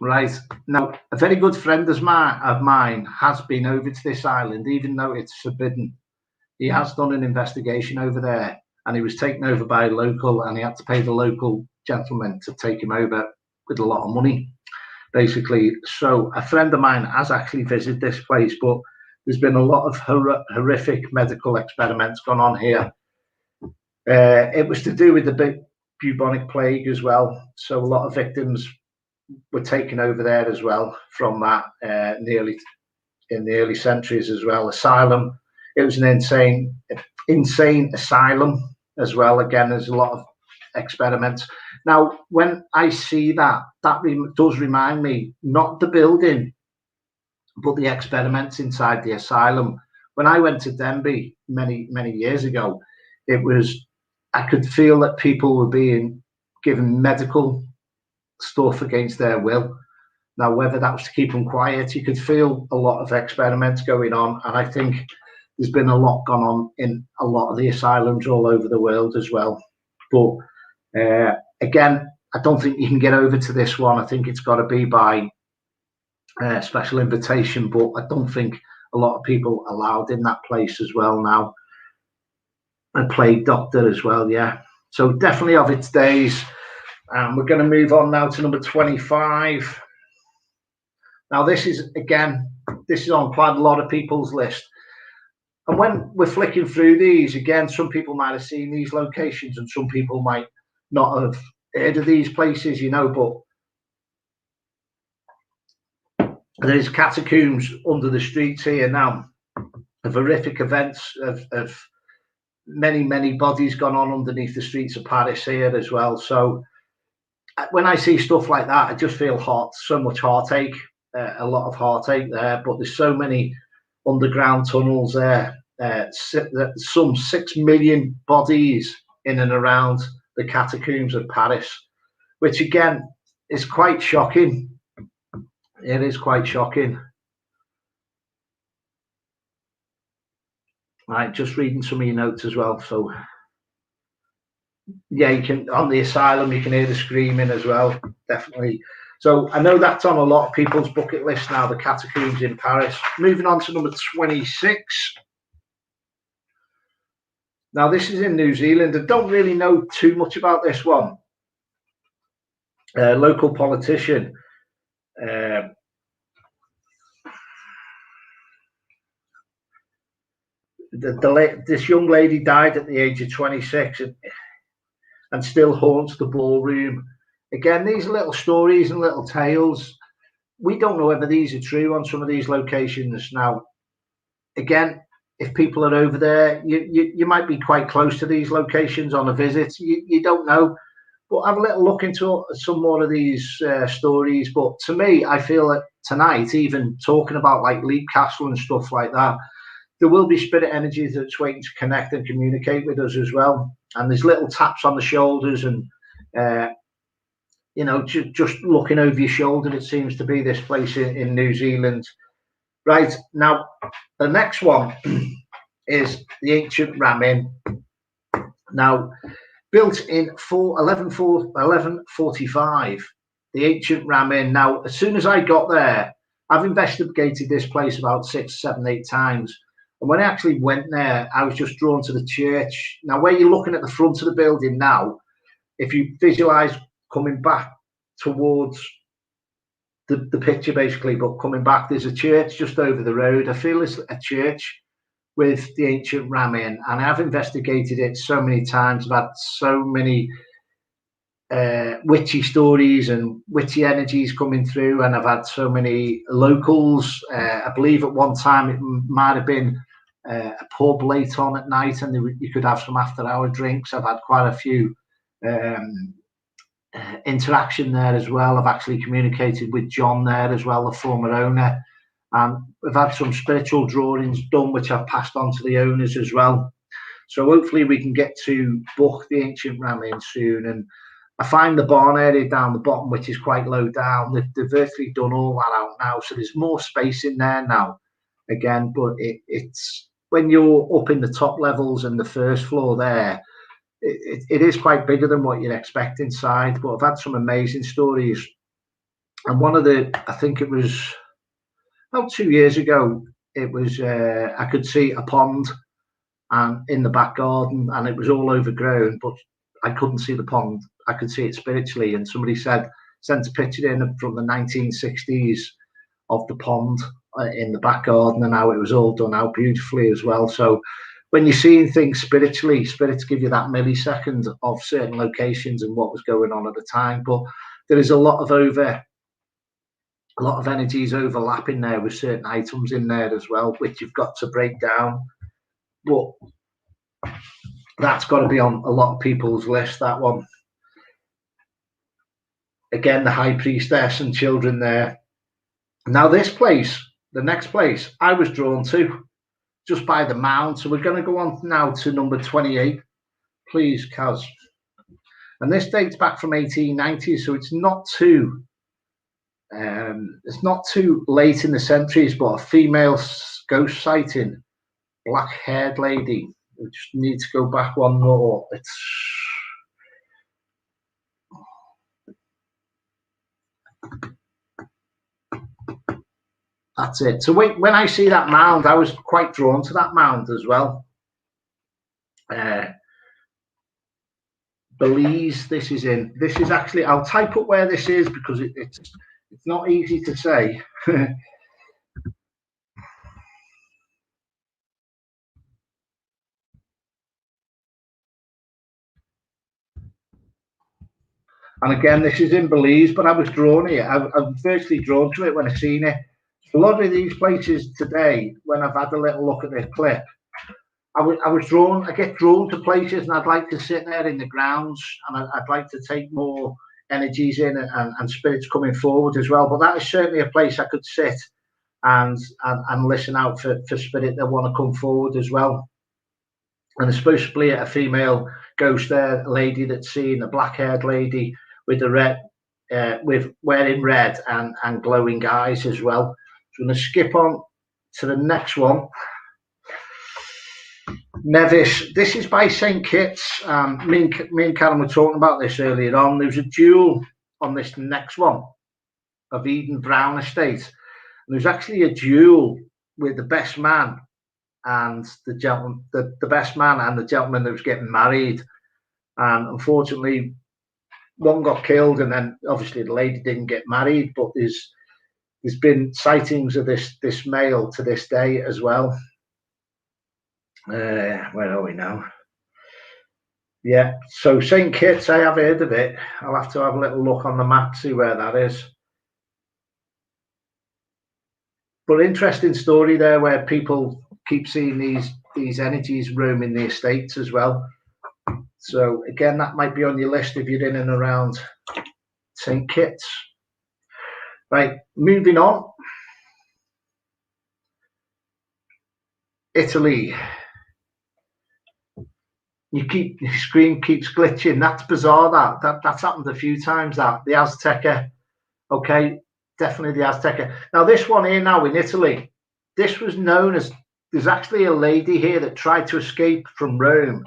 Right, now, a very good friend of mine has been over to this island, even though it's forbidden. He has done an investigation over there, and he was taken over by a local, and he had to pay the local gentleman to take him over with a lot of money, basically. So a friend of mine has actually visited this place, but there's been a lot of horrific medical experiments gone on here. It was to do with the bubonic plague as well. So a lot of victims were taken over there as well from that in the early centuries as well. Asylum. It was an insane asylum as well. Again, there's a lot of experiments. Now, when I see that does remind me, not the building, but the experiments inside the asylum. When I went to Denby many years ago, I could feel that people were being given medical stuff against their will. Now, whether that was to keep them quiet, you could feel a lot of experiments going on, and I think there's been a lot gone on in a lot of the asylums all over the world as well. But again, I don't think you can get over to this one. I think it's got to be by special invitation, but I don't think a lot of people allowed in that place as well now. A plague doctor as well, yeah. So definitely of its days. We're going to move on now to number 25. Now, this is, again, this is on quite a lot of people's list. And when we're flicking through these, again, some people might have seen these locations and some people might not have heard of these places, you know, but there's catacombs under the streets here now. Horrific events of many bodies gone on underneath the streets of Paris here as well. So when I see stuff like that, I just feel so much heartache, a lot of heartache there. But there's so many underground tunnels there. Some 6 million bodies in and around the catacombs of Paris, which again is quite shocking. It is quite shocking. Right, just reading some of your notes as well. So yeah, you can, on the asylum, you can hear the screaming as well, definitely. So I know that's on a lot of people's bucket list now, the catacombs in Paris. Moving on to number 26. Now, this is in New Zealand. I don't really know too much about this one. Local politician. This young lady died at the age of 26 and still haunts the ballroom. Again, these little stories and little tales, we don't know whether these are true on some of these locations. Now, again, if people are over there, you might be quite close to these locations on a visit. You don't know, but have a little look into some more of these stories. But to me, I feel that tonight, even talking about like Leap Castle and stuff like that, there will be spirit energies that's waiting to connect and communicate with us as well. And there's little taps on the shoulders and, you know, just looking over your shoulder, it seems to be this place in New Zealand. Right, now, the next one is the ancient Ramen. Now, built in 1145, the ancient Ramen. Now, as soon as I got there, I've investigated this place about 6, 7, 8 times. And when I actually went there, I was just drawn to the church. Now, where you're looking at the front of the building now, if you visualize coming back towards the picture, basically, but coming back, there's a church just over the road. I feel it's a church with the ancient Ramen, and I've investigated it so many times. I've had so many witchy stories and witchy energies coming through, and I've had so many locals. I believe at one time it might have been a pub late on at night, and you could have some after-hour drinks. I've had quite a few interaction there as well. I've actually communicated with John there as well, the former owner, and we've had some spiritual drawings done, which I've passed on to the owners as well. So hopefully we can get to book the ancient Ramen soon. And I find the barn area down the bottom, which is quite low down. They've virtually done all that out now, so there's more space in there now. Again, but it's when you're up in the top levels and the first floor there, it is quite bigger than what you'd expect inside. But I've had some amazing stories, and one of the, I think it was about 2 years ago, it was I could see a pond and in the back garden, and it was all overgrown, but I couldn't see the pond. I could see it spiritually, and somebody sent a picture in from the 1960s of the pond in the back garden, and how it was all done out beautifully as well. So when you're seeing things spiritually, spirits give you that millisecond of certain locations and what was going on at the time. But there is a lot of energies overlapping there with certain items in there as well, which you've got to break down. But that's got to be on a lot of people's list, that one. Again, the high priestess and children there. Now this place, the next place I was drawn to, just by the Mound. So we're going to go on now to number 28. Please, Kaz. And this dates back from 1890, so it's not too late in the centuries, but a female ghost sighting, black-haired lady. We just need to go back one more. That's it. So when I see that mound, I was quite drawn to that mound as well. Belize, this is actually, I'll type up where this is because It's not easy to say. And again, this is in Belize, but I was drawn here. I'm virtually drawn to it when I seen it. A lot of these places today, when I've had a little look at this clip, I get drawn to places, and I'd like to sit there in the grounds, and I'd like to take more energies in, and spirits coming forward as well. But that is certainly a place I could sit and listen out for spirit that want to come forward as well. And there's supposed to be a female ghost there, a lady that's seen, a black-haired lady with the red, with wearing red and glowing eyes as well. So I'm going to skip on to the next one. Nevis. This is by St. Kitts. Me and Karen were talking about this earlier on. There's a duel on this next one of Eden Brown Estate. And there's actually a duel with the best man and the gentleman, the best man and the gentleman that was getting married. And unfortunately, one got killed, and then obviously the lady didn't get married. But there's been sightings of this male to this day as well. Where are we now? Yeah, so St. Kitts, I have heard of it. I'll have to have a little look on the map, see where that is. But interesting story there, where people keep seeing these energies roaming the estates as well. So again, that might be on your list if you're in and around St. Kitts. Right, moving on. Italy. Your screen keeps glitching. That's bizarre. That's happened a few times. That the Azteca. Okay, definitely the Azteca. Now this one here now in Italy, this was known as. There's actually a lady here that tried to escape from Rome,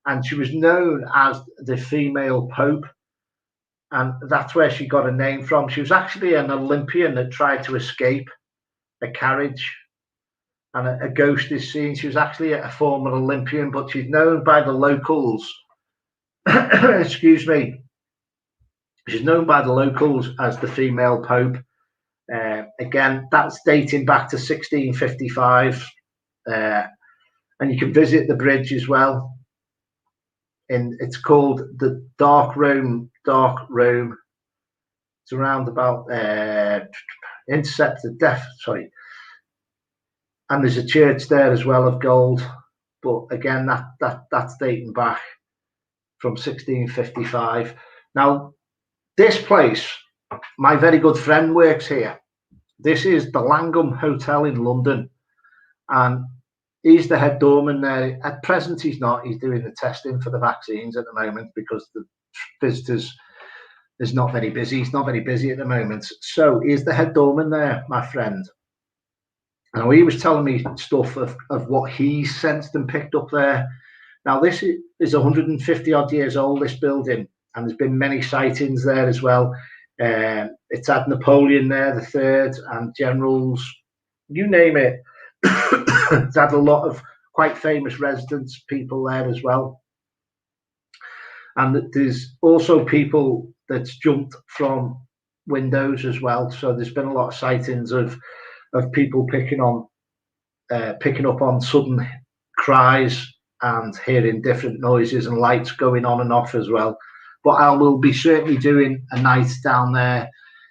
and she was known as the female Pope, and that's where she got a name from. She was actually an Olympian that tried to escape a carriage. And a ghost is seen. She was actually a former Olympian, but she's known by the locals. Excuse me. She's known by the locals as the female Pope. Again, that's dating back to 1655. And you can visit the bridge as well. And it's called the Dark Room. It's around about Intercepted Death. Sorry. And there's a church there as well of gold, but again, that's dating back from 1655. Now, this place, my very good friend works here. This is the Langham Hotel in London, and he's the head doorman there. At present, he's not. He's doing the testing for the vaccines at the moment because the visitors is not very busy. He's not very busy at the moment. So he's the head doorman there, my friend. Now, he was telling me stuff of what he sensed and picked up there. Now, this is 150 odd years old, this building, and there's been many sightings there as well. It's had Napoleon there, the third, and generals, you name it. It's had a lot of quite famous residents, people there as well. And there's also people that's jumped from windows as well. So there's been a lot of sightings of people picking up on sudden cries and hearing different noises and lights going on and off as well. But I will be certainly doing a night down there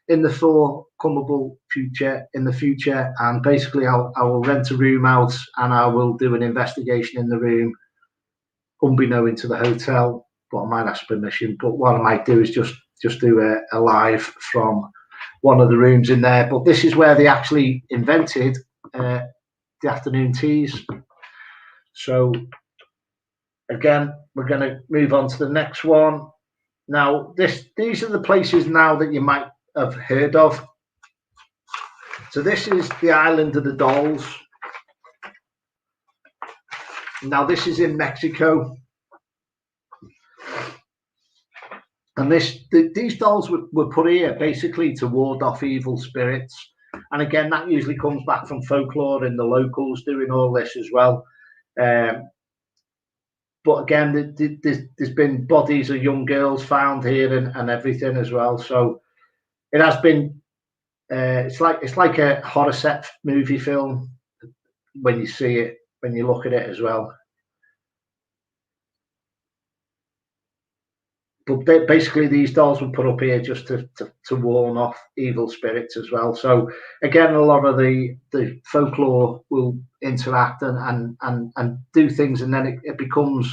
in the foreseeable future, and basically I will rent a room out and I will do an investigation in the room, unbeknown to the hotel, but I might ask permission. But what I might do is just do a live from one of the rooms in there. But this is where they actually invented the afternoon teas. So again, we're going to move on to the next one. Now, these are the places now that you might have heard of. So this is the Island of the Dolls. Now, this is in Mexico. And these dolls were put here basically to ward off evil spirits. And again, that usually comes back from folklore and the locals doing all this as well. But again, there's been bodies of young girls found here and everything as well. So it has been it's like a horror set movie film when you see it, when you look at it as well. But basically, these dolls were put up here just to warn off evil spirits as well. So again, a lot of the folklore will interact and do things, and then it becomes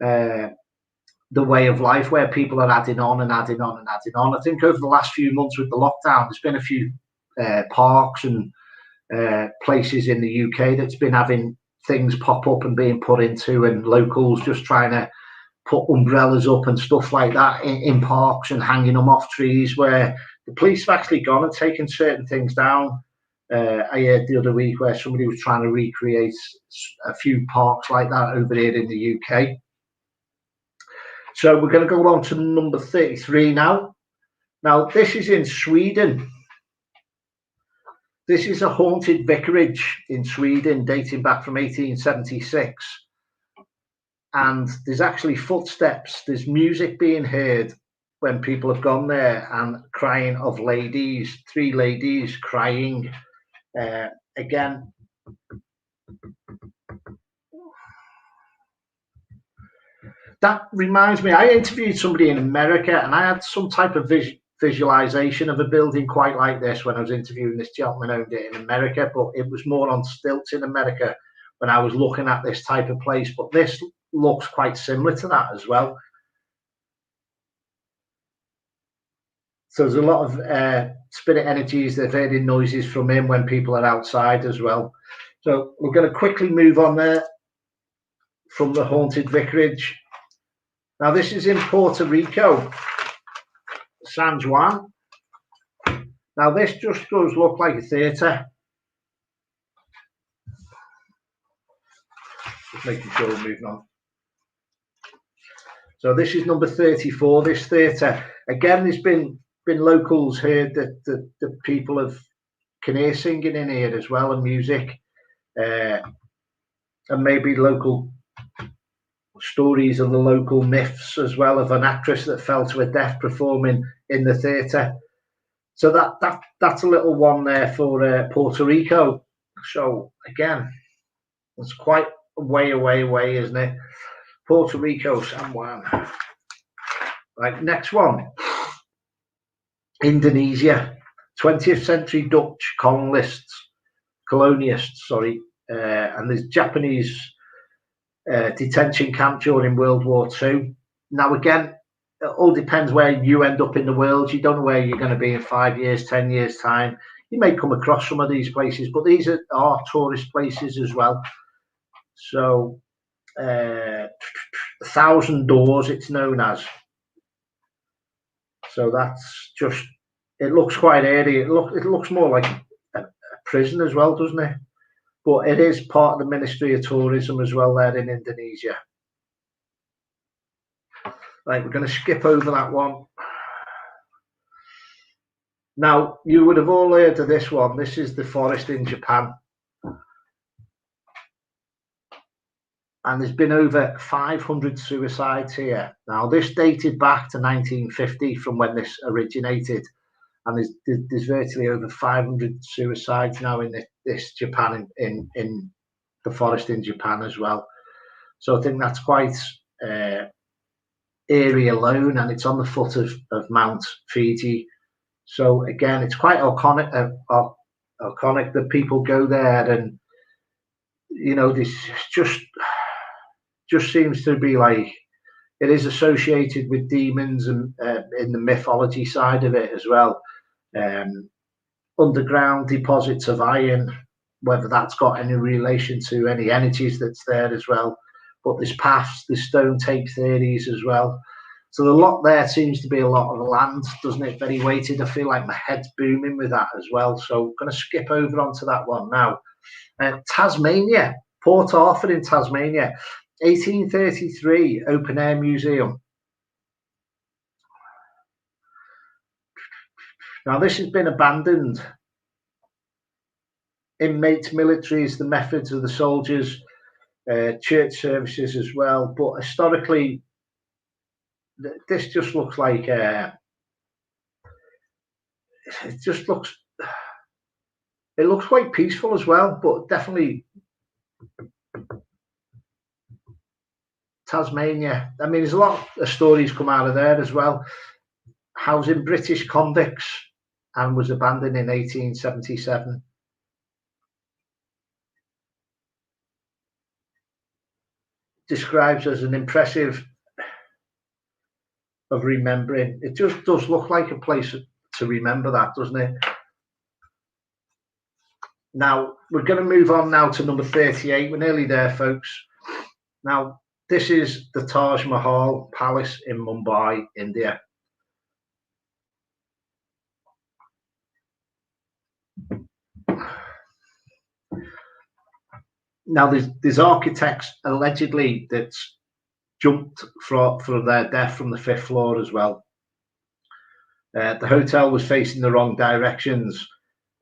the way of life where people are adding on and adding on and adding on. I think over the last few months with the lockdown, there's been a few parks and places in the UK that's been having things pop up and being put into, and locals just trying to put umbrellas up and stuff like that in parks and hanging them off trees, where the police have actually gone and taken certain things down. I heard the other week where somebody was trying to recreate a few parks like that over here in the UK. So we're going to go on to number 33 now. Now, this is in Sweden. This is a haunted vicarage in Sweden dating back from 1876. And there's actually footsteps, there's music being heard when people have gone there, and crying of ladies, 3 ladies crying. Again, that reminds me, I interviewed somebody in America, and I had some type of visualization of a building quite like this when I was interviewing this gentleman owned it in America, but it was more on stilts in America when I was looking at this type of place. But this looks quite similar to that as well. So there's a lot of spirit energies, they're hearing noises from him when people are outside as well. So we're going to quickly move on there from the haunted vicarage. Now this is in Puerto Rico, San Juan. Now this just does look like a theatre. Just making sure we're moving on. So this is number 34, this theatre. Again, there's been locals here that the people can hear singing in here as well, and music, and maybe local stories of the local myths as well, of an actress that fell to her death performing in the theatre. So that's a little one there for Puerto Rico. So again, it's quite a way away, isn't it? Puerto Rico, San Juan. Right, next one. Indonesia, 20th century Dutch colonists, and there's Japanese detention camp during World War II. Now again, it all depends where you end up in the world. You don't know where you're going to be in 5 years, 10 years time. You may come across some of these places, but these are tourist places as well. So 1,000 Doors it's known as. So that's just, it looks quite airy. It looks more like a prison as well, doesn't it? But it is part of the Ministry of Tourism as well there in Indonesia. Right, we're going to skip over that one. Now, you would have all heard of this one. This is the forest in Japan. And there's been over 500 suicides here. Now, this dated back to 1950 from when this originated. And there's virtually over 500 suicides now in this Japan, in the forest in Japan as well. So I think that's quite eerie alone, and it's on the foot of Mount Fuji. So again, it's quite iconic that people go there, and you know, this just seems to be like, it is associated with demons and in the mythology side of it as well. Underground deposits of iron, whether that's got any relation to any energies that's there as well. But there's paths, there's stone tape theories as well. So the lot there seems to be a lot of land, doesn't it? Very weighted. I feel like my head's booming with that as well. So I'm going to skip over onto that one now. Tasmania, Port Arthur in Tasmania, 1833 open air museum. Now this has been abandoned. Inmates, militaries, the methods of the soldiers, church services as well. But historically, this just looks like it just looks It looks quite peaceful as well, but definitely Tasmania. I mean, there's a lot of stories come out of there as well. Housing British convicts, and was abandoned in 1877. Describes as an impressive of remembering. It just does look like a place to remember that, doesn't it? Now, we're going to move on now to number 38. We're nearly there, folks. Now, this is the Taj Mahal Palace in Mumbai, India. Now, there's architects allegedly that's jumped for their death from the 5th floor as well. The hotel was facing the wrong directions,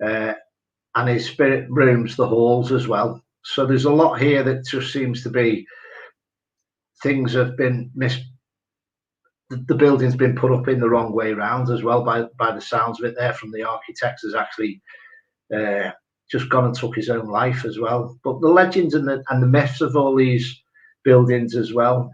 and his spirit rooms the halls as well. So there's a lot here that just seems to be things have been the building's been put up in the wrong way around as well, by the sounds of it there from the architects. Has actually just gone and took his own life as well. But the legends and the myths of all these buildings as well,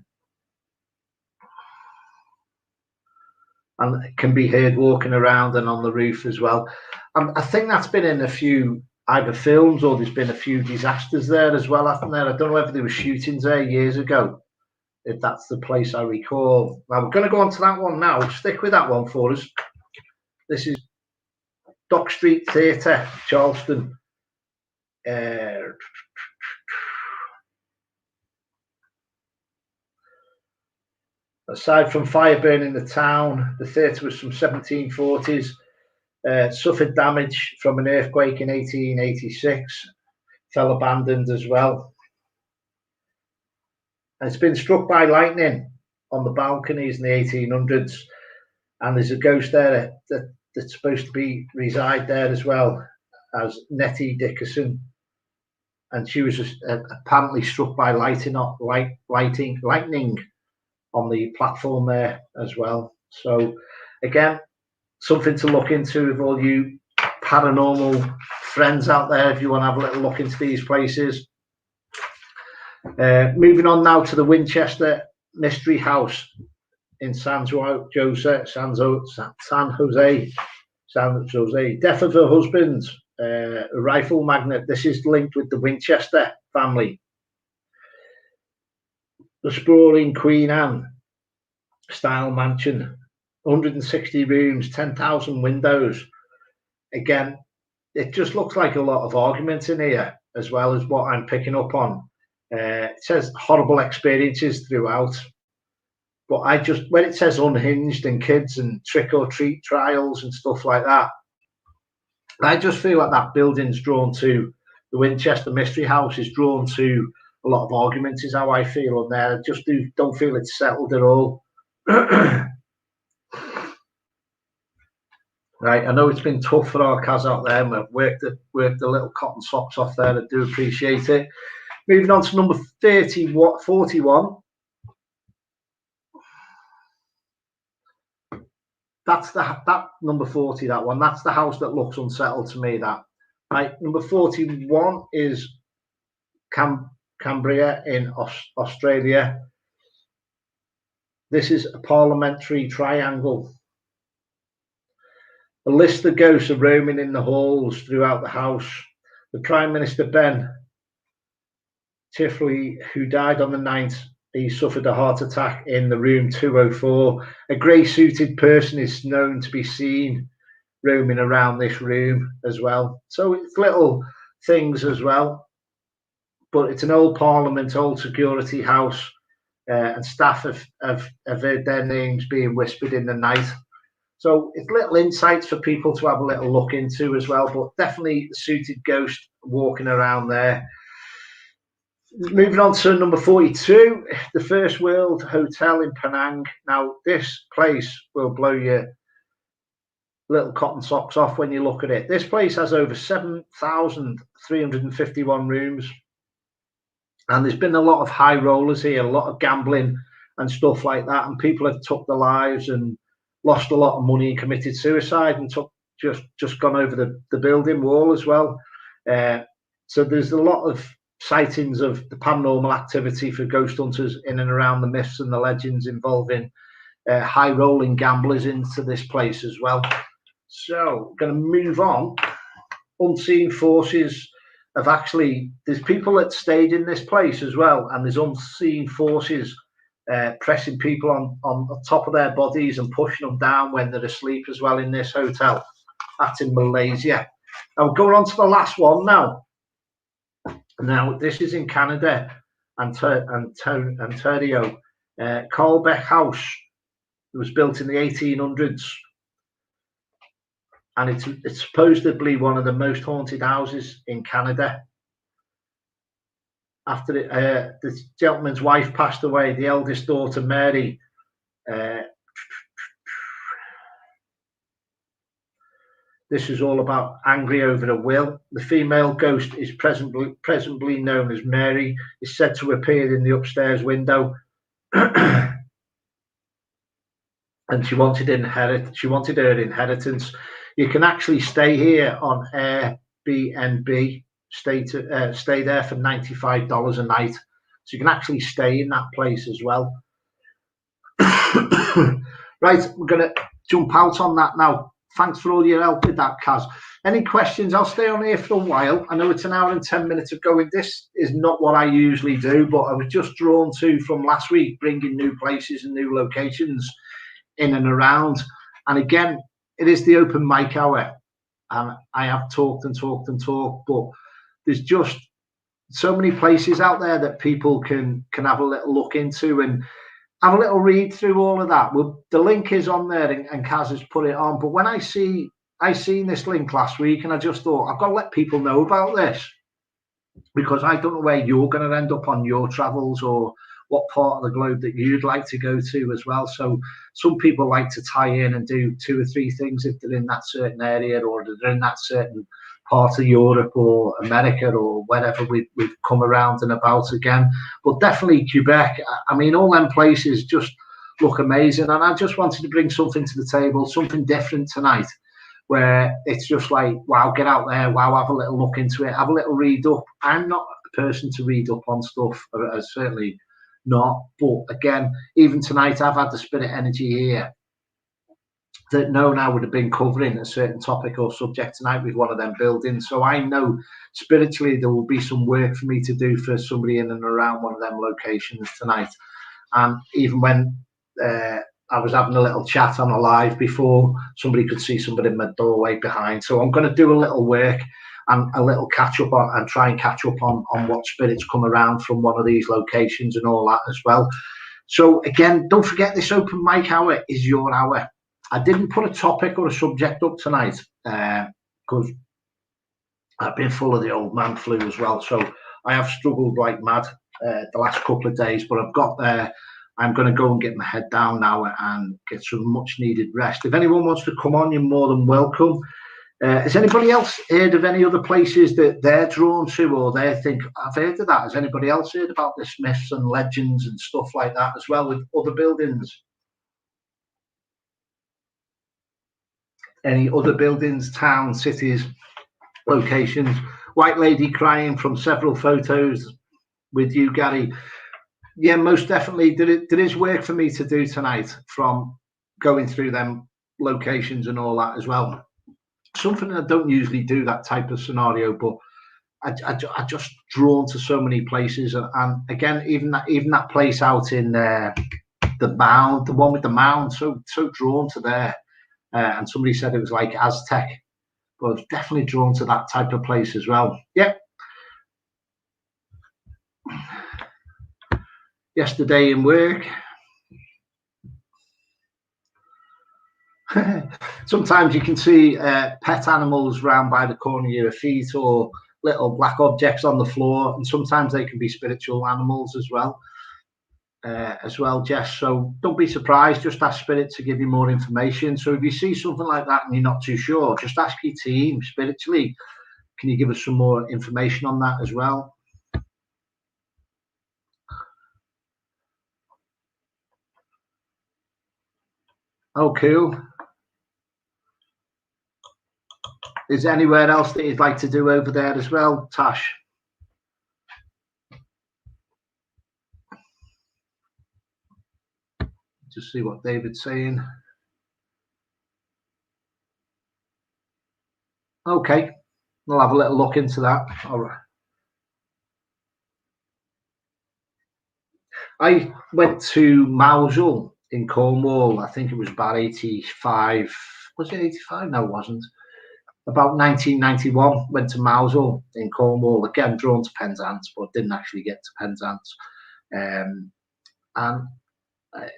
and can be heard walking around and on the roof as well. I think that's been in a few either films, or there's been a few disasters there as well, hasn't there? I don't know whether there were shootings there years ago, if that's the place I recall. Now, we're going to go on to that one now. Stick with that one for us. This is Dock Street Theatre, Charleston. Aside from fire burning the town, the theatre was from 1740s. Suffered damage from an earthquake in 1886. Fell abandoned as well. And it's been struck by lightning on the balconies in the 1800s. And there's a ghost there that's supposed to reside there as well, as Nettie Dickerson. And she was just, apparently struck by lightning on the platform there as well. So again, something to look into with all you paranormal friends out there, if you want to have a little look into these places. Moving on now to the Winchester Mystery House in San Jose. Death of her husband, a rifle magnate. This is linked with the Winchester family. The sprawling Queen Anne style mansion, 160 rooms, 10,000 windows. Again, it just looks like a lot of arguments in here, as well as what I'm picking up on. It says horrible experiences throughout, but when it says unhinged and kids and trick or treat trials and stuff like that, I just feel like that building's drawn to the Winchester Mystery House, is drawn to a lot of arguments, is how I feel on there. I just don't feel it's settled at all. Right, I know it's been tough for our Kaz out there, and we've worked the little cotton socks off there. I do appreciate it. Moving on to number 41. That's that number 40, that one. That's the house that looks unsettled to me, that. Right, number 41 is Cambria in Australia. This is a parliamentary triangle. A list of ghosts are roaming in the halls throughout the house. The Prime Minister Ben Chifley, who died on the 9th, he suffered a heart attack in the room 204. A grey-suited person is known to be seen roaming around this room as well. So it's little things as well. But it's an old Parliament, old security house, and staff have heard their names being whispered in the night. So it's little insights for people to have a little look into as well, but definitely a suited ghost walking around there. Moving on to number 42, the First World Hotel in Penang. Now, this place will blow your little cotton socks off when you look at it. This place has over 7,351 rooms. And there's been a lot of high rollers here, a lot of gambling and stuff like that. And people have took their lives and lost a lot of money and committed suicide, and just gone over the building wall as well. So there's a lot of sightings of the paranormal activity for ghost hunters in and around the myths and the legends involving high rolling gamblers into this place as well. So going to move on. Unseen forces have actually, there's people that stayed in this place as well, and there's unseen forces pressing people on the top of their bodies and pushing them down when they're asleep as well in this hotel. That's in Malaysia. Now going on to the last one now. Now this is in Canada, Ontario. Carlbeck House. It was built in the 1800s. And it's supposedly one of the most haunted houses in Canada. After this gentleman's wife passed away, the eldest daughter, Mary, this is all about angry over a will. The female ghost is presently known as Mary, is said to appear in the upstairs window. And she wanted her inheritance. You can actually stay here on Airbnb, stay there for $95 a night. So you can actually stay in that place as well. Right, we're going to jump out on that now. Thanks for all your help with that, Kaz. Any questions? I'll stay on here for a while. I know it's an hour and 10 minutes of going. This is not what I usually do, but I was just drawn to from last week, bringing new places and new locations in and around. And again, it is the open mic hour, and I have talked, but there's just so many places out there that people can have a little look into and have a little read through all of that. Well, the link is on there, and Kaz has put it on. But when I seen this link last week, and I just thought I've got to let people know about this, because I don't know where you're going to end up on your travels or what part of the globe that you'd like to go to as well. So some people like to tie in and do 2 or 3 things if they're in that certain area, or they're in that certain part of Europe or America or wherever we've come around and about again. But definitely Quebec. I mean, all them places just look amazing. And I just wanted to bring something to the table, something different tonight, where it's just like, wow, get out there, wow, have a little look into it, have a little read up. I'm not a person to read up on stuff, certainly not. But again, even tonight, I've had the spirit energy here that I would have been covering a certain topic or subject tonight with one of them buildings. So I know spiritually there will be some work for me to do for somebody in and around one of them locations tonight. And even when I was having a little chat on a live before, somebody could see somebody in my doorway behind. So I'm going to do a little work and a little catch up on, and try and catch up on what spirits come around from one of these locations and all that as well. So again, don't forget, this open mic hour is your hour. I didn't put a topic or a subject up tonight because I've been full of the old man flu as well. So I have struggled like mad the last couple of days, but I've got there. I'm going to go and get my head down now and get some much needed rest. If anyone wants to come on, you're more than welcome. Has anybody else heard of any other places that they're drawn to, or they think, I've heard of that? Has anybody else heard about this myths and legends and stuff like that as well with other buildings? Any other buildings, towns, cities, locations? White lady crying from several photos with you, Gary. Yeah, most definitely. There is work for me to do tonight from going through them locations and all that as well. Something I don't usually do, that type of scenario, but I just drawn to so many places. And again, even that place out in the Mound, the one with the Mound, so drawn to there. And somebody said it was like Aztec, but I was definitely drawn to that type of place as well. Yeah. Yesterday in work, sometimes you can see pet animals round by the corner of your feet, or little black objects on the floor, and sometimes they can be spiritual animals as well, Jess. So don't be surprised, just ask spirit to give you more information. So if you see something like that and you're not too sure, just ask your team spiritually, can you give us some more information on that as well? Oh, cool. Is there anywhere else that you'd like to do over there as well, Tash? Just see what David's saying. Okay, we'll have a little look into that. All right. I went to Mound in Cornwall. I think it was about 85. Was it 85? No, it wasn't. About 1991, went to Mound in Cornwall. Again, drawn to Penzance, but didn't actually get to Penzance. And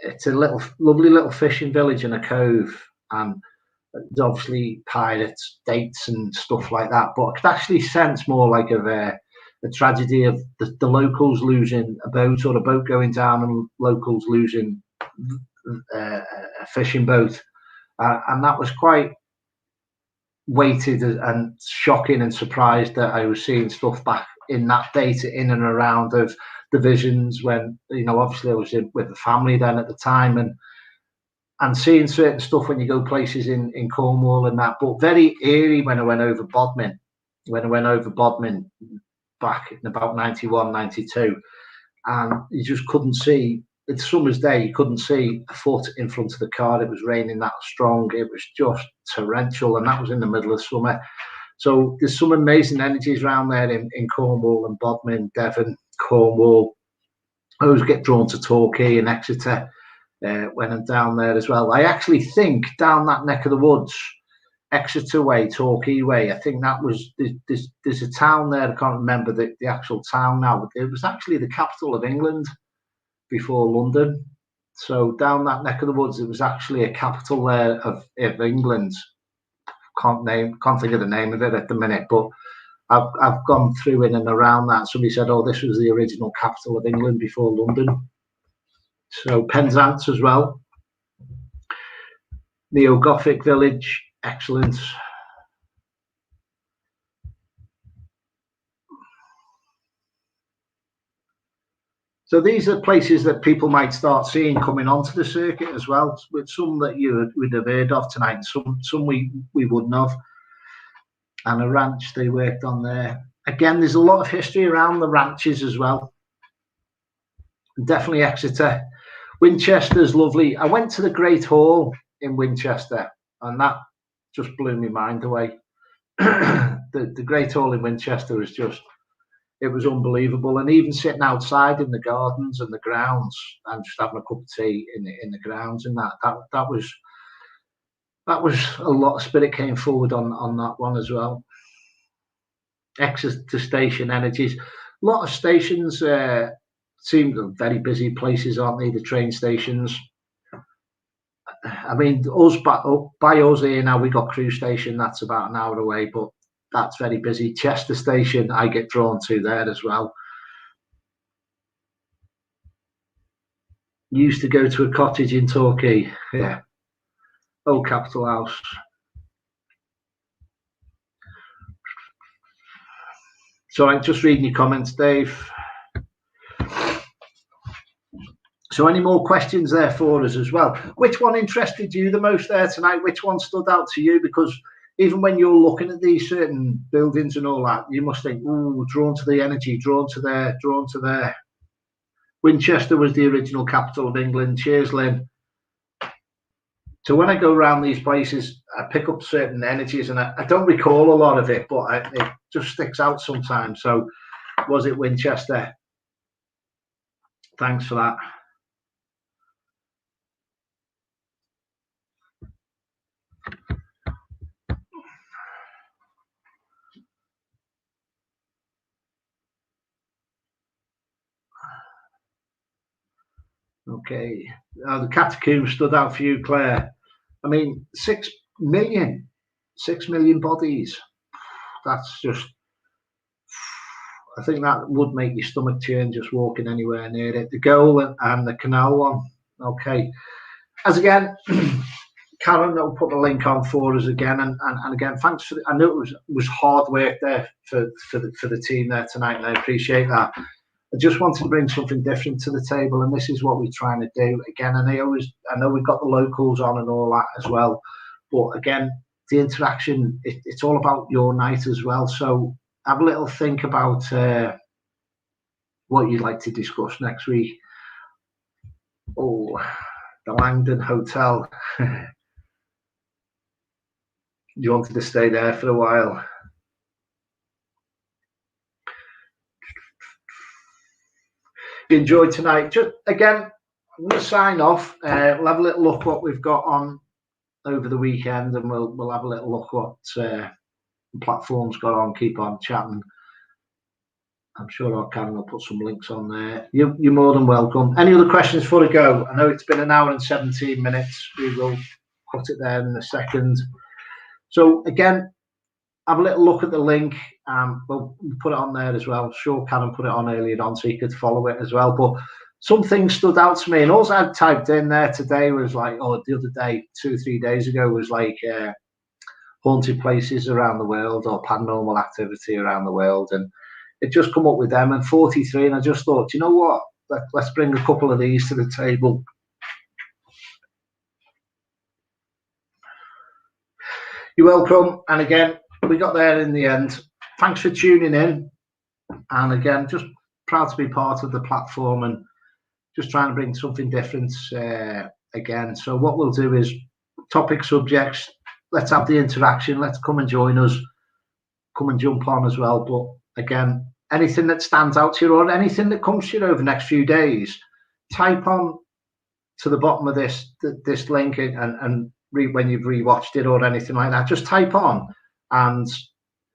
it's a lovely little fishing village in a cove. And there's obviously pirates, dates, and stuff like that. But I could actually sense more like a tragedy of the locals losing a boat, or a boat going down and locals losing a fishing boat. And that was quite weighted and shocking, and surprised that I was seeing stuff back in that data in and around of the visions when, you know, obviously I was with the family then at the time, and seeing certain stuff when you go places in Cornwall and that, but very eerie when I went over Bodmin. When I went over Bodmin back in about 91, 92, and you just couldn't see, it's summer's day, you couldn't see a foot in front of the car. It was raining that strong. It was just torrential, and that was in the middle of summer. So there's some amazing energies around there in Cornwall and Bodmin, Devon, Cornwall. I always get drawn to Torquay and Exeter when I'm down there as well. I actually think down that neck of the woods, Exeter way, Torquay way, I think that was, there's a town there, I can't remember the actual town now, but it was actually the capital of England before London. So down that neck of the woods, it was actually a capital there of England. Can't think of the name of it at the minute, but I've gone through in and around that. Somebody said, oh, this was the original capital of England before London. So Penzance as well. Neo-Gothic village, excellent. So these are places that people might start seeing coming onto the circuit as well, with some that you would have heard of tonight, some we wouldn't have. And a ranch they worked on there. Again, there's a lot of history around the ranches as well. Definitely Exeter. Winchester's lovely. I went to the Great Hall in Winchester, and that just blew my mind away. The Great Hall in Winchester was just, it was unbelievable. And even sitting outside in the gardens and the grounds and just having a cup of tea in the grounds, and that was a lot of spirit came forward on that one as well. Exeter station energies. A lot of stations seem very busy places, aren't they? The train stations. I mean, by us here now, we got Crewe Station. That's about an hour away, but that's very busy. Chester Station, I get drawn to there as well. Used to go to a cottage in Torquay. Yeah. Old Capitol House. So I'm just reading your comments, Dave. So any more questions there for us as well? Which one interested you the most there tonight? Which one stood out to you? Because even when you're looking at these certain buildings and all that, you must think, ooh, drawn to the energy, drawn to there, drawn to there. Winchester was the original capital of England. Cheers, Lynn. So when I go around these places, I pick up certain energies, and I don't recall a lot of it, but it just sticks out sometimes. So was it Winchester? Thanks for that. Okay. The Catacombs stood out for you, Claire. I mean, 6 million bodies. That's just, I think that would make your stomach turn just walking anywhere near it. The goal and the canal one. Okay. As again, Karen will put the link on for us again, and again, thanks for. I know it was hard work there for the team there tonight, and I appreciate that. I just wanted to bring something different to the table, and this is what we're trying to do. Again, and I know we've got the locals on and all that as well, but again, the interaction, it's all about your night as well. So have a little think about what you'd like to discuss next week. Oh, the Langdon Hotel. You wanted to stay there for a while. You enjoyed tonight. Just again, I'm going to sign off. We'll have a little look what we've got on over the weekend, and we'll have a little look what the platform's got on. Keep on chatting. I'm sure our Karen will put some links on there. You're more than welcome. Any other questions before we go? I know it's been an hour and 17 minutes. We will put it there in a second. So again, have a little look at the link. We'll put it on there as well. Sure, Karen put it on earlier on so you could follow it as well. But some things stood out to me, and also I typed in there today was like, oh, the other day, 2 or 3 days ago, was like haunted places around the world or paranormal activity around the world, and it just come up with them, and 43, and I just thought, you know what? Let's bring a couple of these to the table. You're welcome. And again, we got there in the end. Thanks for tuning in. And again, just proud to be part of the platform and just trying to bring something different again. So what we'll do is topic subjects. Let's have the interaction. Let's come and join us. Come and jump on as well. But again, anything that stands out to you or anything that comes to you over the next few days, type on to the bottom of this link and when you've rewatched it or anything like that, just type on, and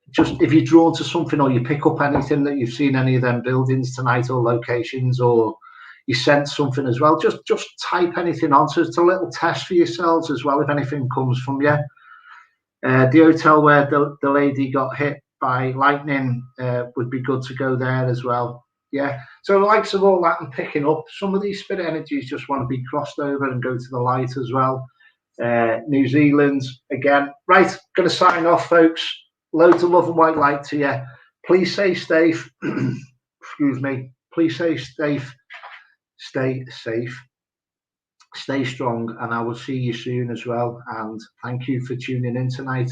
just if you're drawn to something or you pick up anything that you've seen any of them buildings tonight or locations, or you sense something as well, just type anything on. So it's a little test for yourselves as well if anything comes from you. The hotel where the lady got hit by lightning would be good to go there as well. Yeah, so the likes of all that and picking up some of these spirit energies just want to be crossed over and go to the light as well. New Zealand again. Right, gonna sign off, folks. Loads of love and white light to you. Please stay safe. Excuse me. Please stay safe. Stay safe. Stay strong, and I will see you soon as well. And thank you for tuning in tonight.